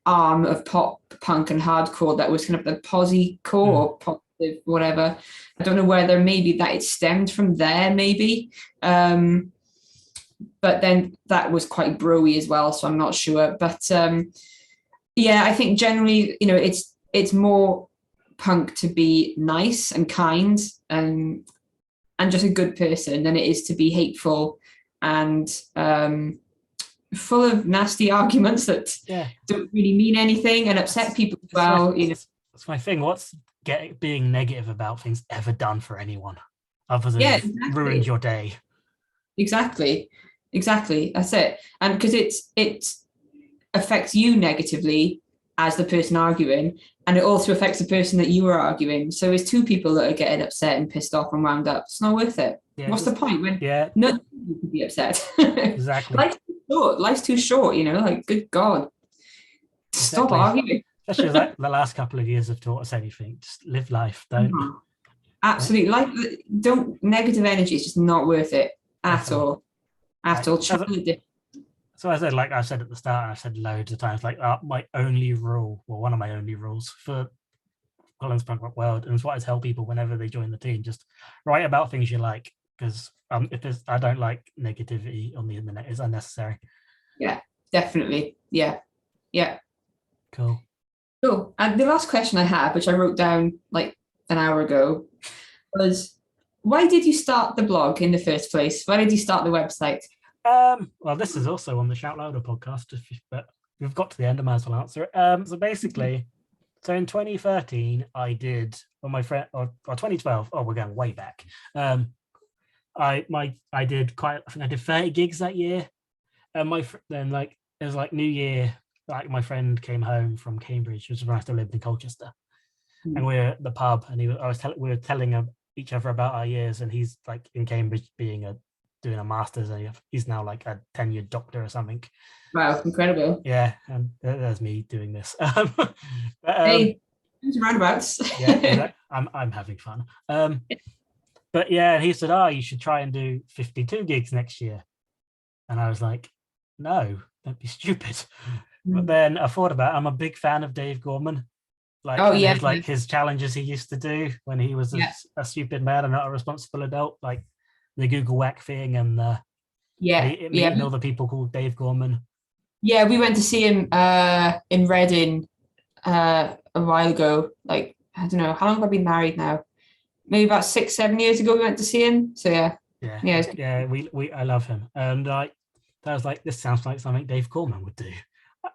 of pop punk and hardcore that was kind of the posy-core or positive, whatever. I don't know whether maybe that it stemmed from there, maybe. But then that was quite bro-y as well, so I'm not sure. But I think generally, it's more punk to be nice and kind and just a good person than it is to be hateful and full of nasty arguments that don't really mean anything and upset people as well. That's my thing. What's being negative about things ever done for anyone other than ruined your day? Exactly. That's it. And because it affects you negatively as the person arguing, and it also affects the person that you are arguing. So it's two people that are getting upset and pissed off and wound up. It's not worth it. What's the point when none of you could be upset? Exactly. Life's too short, like, good God. Stop arguing. Especially like the last couple of years have taught us anything. Just live life, don't. Absolutely. Life, negative energy is just not worth it at all. So I said, like I said at the start, and I've said loads of times, like my only rule, or one of my only rules for Colin's punk rock world, and it's what I tell people whenever they join the team: just write about things you like, because I don't like negativity on the internet. It's unnecessary. Yeah, definitely. Yeah. Cool. And the last question I had, which I wrote down like an hour ago, was, why did you start the blog in the first place? Why did you start the website? Well, this is also on the Shout Louder podcast, but we've got to the end, I might as well answer it. So basically, in 2013, I did, or my friend, or 2012, we're going way back. I did I think I did 30 gigs that year. And then like, it was like New Year, like my friend came home from Cambridge, which was when I still lived in Colchester. And we were at the pub, and we were telling each other about our years, and he's like in Cambridge doing a master's, and he's now like a tenured doctor or something. Wow, incredible. Yeah, and there's me doing this. Hey, roundabouts. Yeah, exactly. I'm having fun. But yeah, and he said, you should try and do 52 gigs next year. And I was like, no, don't be stupid. But then I thought about it. I'm a big fan of Dave Gorman. Like, his challenges he used to do when he was a stupid man and not a responsible adult, like the Google Whack thing and meeting all the people called Dave Gorman. Yeah, we went to see him in Reading a while ago. Like, I don't know, how long have I been married now? Maybe about 6-7 years ago we went to see him. So we I love him. And I was like, this sounds like something Dave Gorman would do.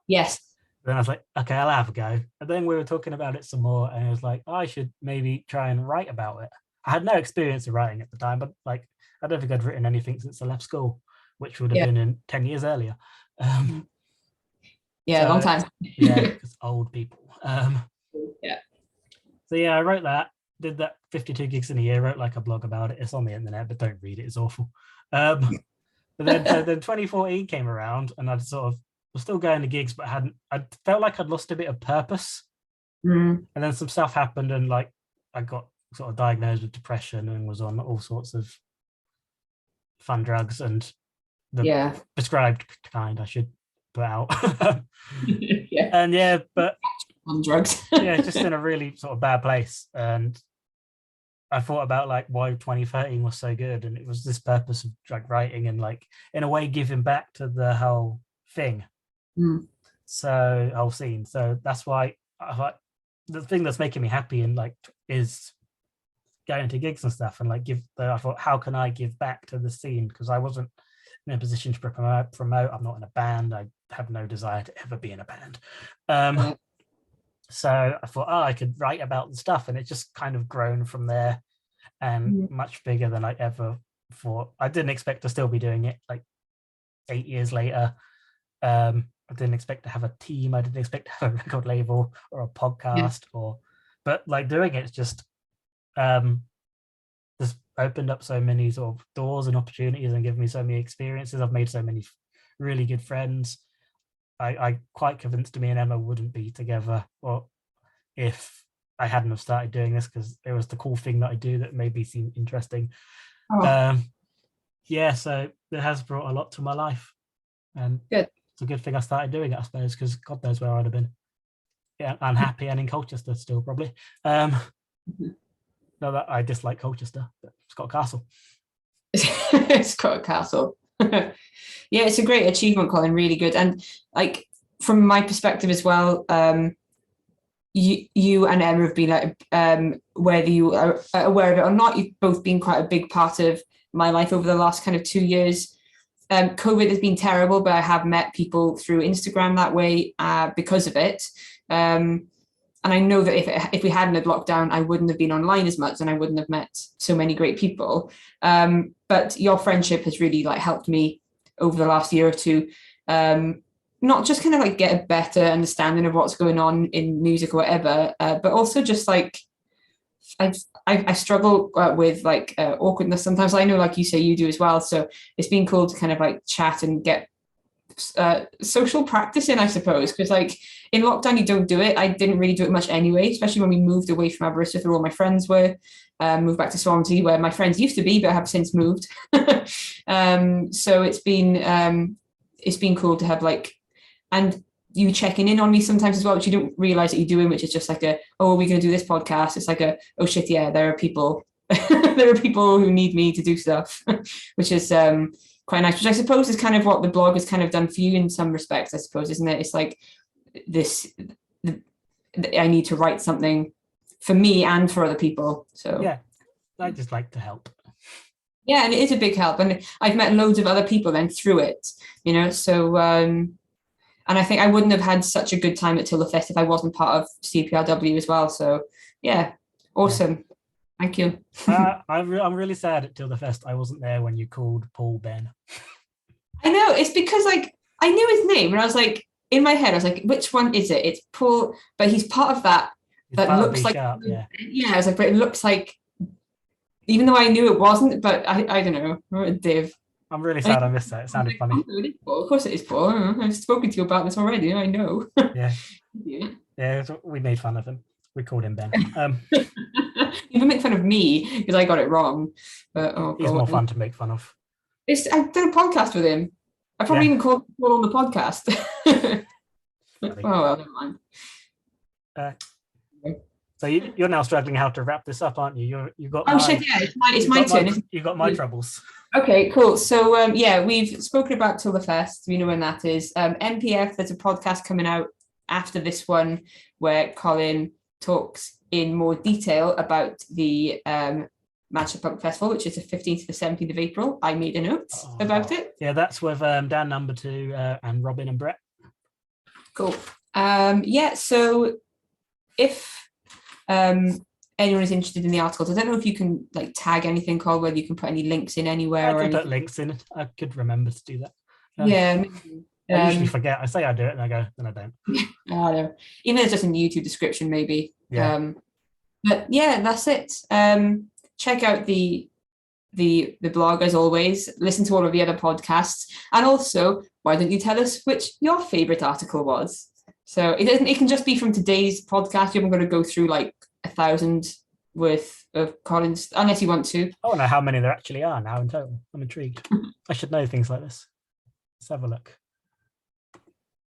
Yes. Then I was like, okay, I'll have a go. And then we were talking about it some more, and I was like, I should maybe try and write about it. I had no experience of writing at the time, but like, I don't think I'd written anything since I left school, which would have been in 10 years earlier. Long time. Because old people. So I wrote that, did that 52 gigs in a year, wrote like a blog about it. It's on the internet, but don't read it. It's awful. But then 2014 came around, and I sort of was still going to gigs, but I felt like I'd lost a bit of purpose. And then some stuff happened, and like I got sort of diagnosed with depression and was on all sorts of fun drugs, and the prescribed kind, I should put out. But on drugs. Just in a really sort of bad place. And I thought about like why 2013 was so good, and it was this purpose of like writing and like in a way giving back to the whole thing. So whole scene. So that's why I thought the thing that's making me happy and like is going to gigs and stuff, and like I thought, how can I give back to the scene? Because I wasn't in a position to promote. I'm not in a band. I have no desire to ever be in a band. So I thought, I could write about the stuff, and it just kind of grown from there, and much bigger than I ever thought. I didn't expect to still be doing it like 8 years later. I didn't expect to have a team. I didn't expect to have a record label or a podcast, but like doing it's just opened up so many sort of doors and opportunities and given me so many experiences. I've made so many really good friends. I quite convinced me and Emma wouldn't be together, or if I hadn't have started doing this, because it was the cool thing that I do that made me seem interesting. So it has brought a lot to my life, and good. It's a good thing I started doing it, I suppose, because God knows where I'd have been. Yeah, unhappy and in Colchester still, probably. No, that I dislike Colchester, but it's got a castle. It's got a castle. It's a great achievement, Colin. Really good. And like from my perspective as well, you and Emma have been like, whether you are aware of it or not, you've both been quite a big part of my life over the last kind of 2 years. COVID has been terrible, but I have met people through Instagram that way because of it. And I know that if we hadn't had lockdown, I wouldn't have been online as much and I wouldn't have met so many great people. But your friendship has really like helped me over the last year or two, not just kind of like get a better understanding of what's going on in music or whatever, but also just like I struggle with like awkwardness sometimes. I know, like you say, you do as well. So it's been cool to kind of like chat and get social practice in, I suppose, because like in lockdown you don't do it. I didn't really do it much anyway, especially when we moved away from Aberystwyth where all my friends were, moved back to Swansea where my friends used to be but have since moved. So it's been cool to have like, and you checking in on me sometimes as well, which you don't realize that you're doing, which is just like are we going to do this podcast? It's like oh shit, yeah, there are people there are people who need me to do stuff, which is quite nice, which I suppose is kind of what the blog has kind of done for you in some respects, I suppose, isn't it? It's like I need to write something for me and for other people. So yeah, I just like to help. Yeah, and it is a big help. And I've met loads of other people then through it, so and I think I wouldn't have had such a good time at Till the Fest if I wasn't part of CPRW as well. So yeah, awesome. Yeah. Thank you. I'm really sad at Till the Fest I wasn't there when you called Paul Ben. I know, it's because like I knew his name and I was like, in my head I was like, which one is it? It's Paul, but he's part of that looks like sharp, yeah. I was like, but it looks like, even though I knew it wasn't, but I don't know, Dave. I'm really sad I missed that. It sounded funny. Of course it is Paul. I've spoken to you about this already. I know. Yeah, we made fun of him. We called him Ben. You can make fun of me because I got it wrong. But he's more fun to make fun of. I've done a podcast with him. I probably even called Paul on the podcast. Oh well, never mind. So you're now struggling how to wrap this up, aren't you? You've got shit, yeah, it's my turn. You've got my troubles. Okay, cool. So we've spoken about Till the Fest. We know when that is. MPF, there's a podcast coming out after this one where Colin talks in more detail about the Manchester Punk Festival, which is the 15th to the 17th of April. I made a note about it. Yeah, that's with Dan Number 2 and Robin and Brett. Cool. So if anyone is interested in the articles, I don't know if you can like tag anything, Cole, whether you can put any links in anywhere. I can put links in. I could remember to do that. I usually forget. I say I do it and I go, then I don't. I know. Even if it's just in the YouTube description, maybe. Yeah. But yeah, that's it. Check out the blog as always. Listen to all of the other podcasts, and also, why don't you tell us which your favorite article was? So it can just be from today's podcast. You're not going to go through like 1,000 worth of Colin's, unless you want to. I don't know how many there actually are now in total. I'm intrigued. I should know things like this. Let's have a look.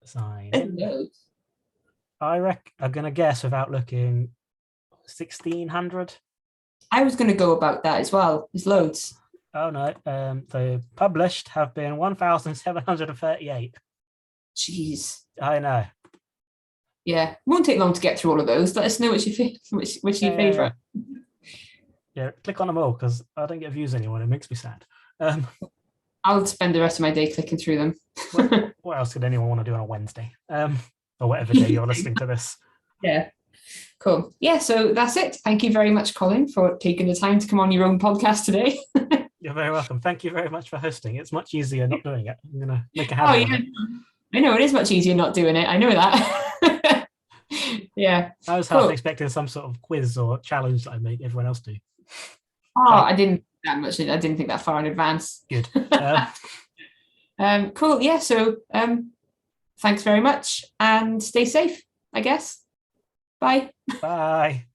Sign. I'm going to guess without looking 1,600. I was going to go about that as well. There's loads. Oh no. The published have been 1,738. Jeez. I know. Yeah, it won't take long to get through all of those. Let us know which your favourite. Yeah, click on them all because I don't get views anymore. It makes me sad. I'll spend the rest of my day clicking through them. What else could anyone want to do on a Wednesday? Or whatever day you're listening to this. Yeah, cool. Yeah, so that's it. Thank you very much, Colin, for taking the time to come on your own podcast today. You're very welcome. Thank you very much for hosting. It's much easier not doing it. I'm going to make a habit of it. I know, it is much easier not doing it. I know that. Yeah. I was half expecting some sort of quiz or challenge that I make everyone else do. I didn't that much. I didn't think that far in advance. Good. Cool. Yeah. So thanks very much and stay safe, I guess. Bye. Bye.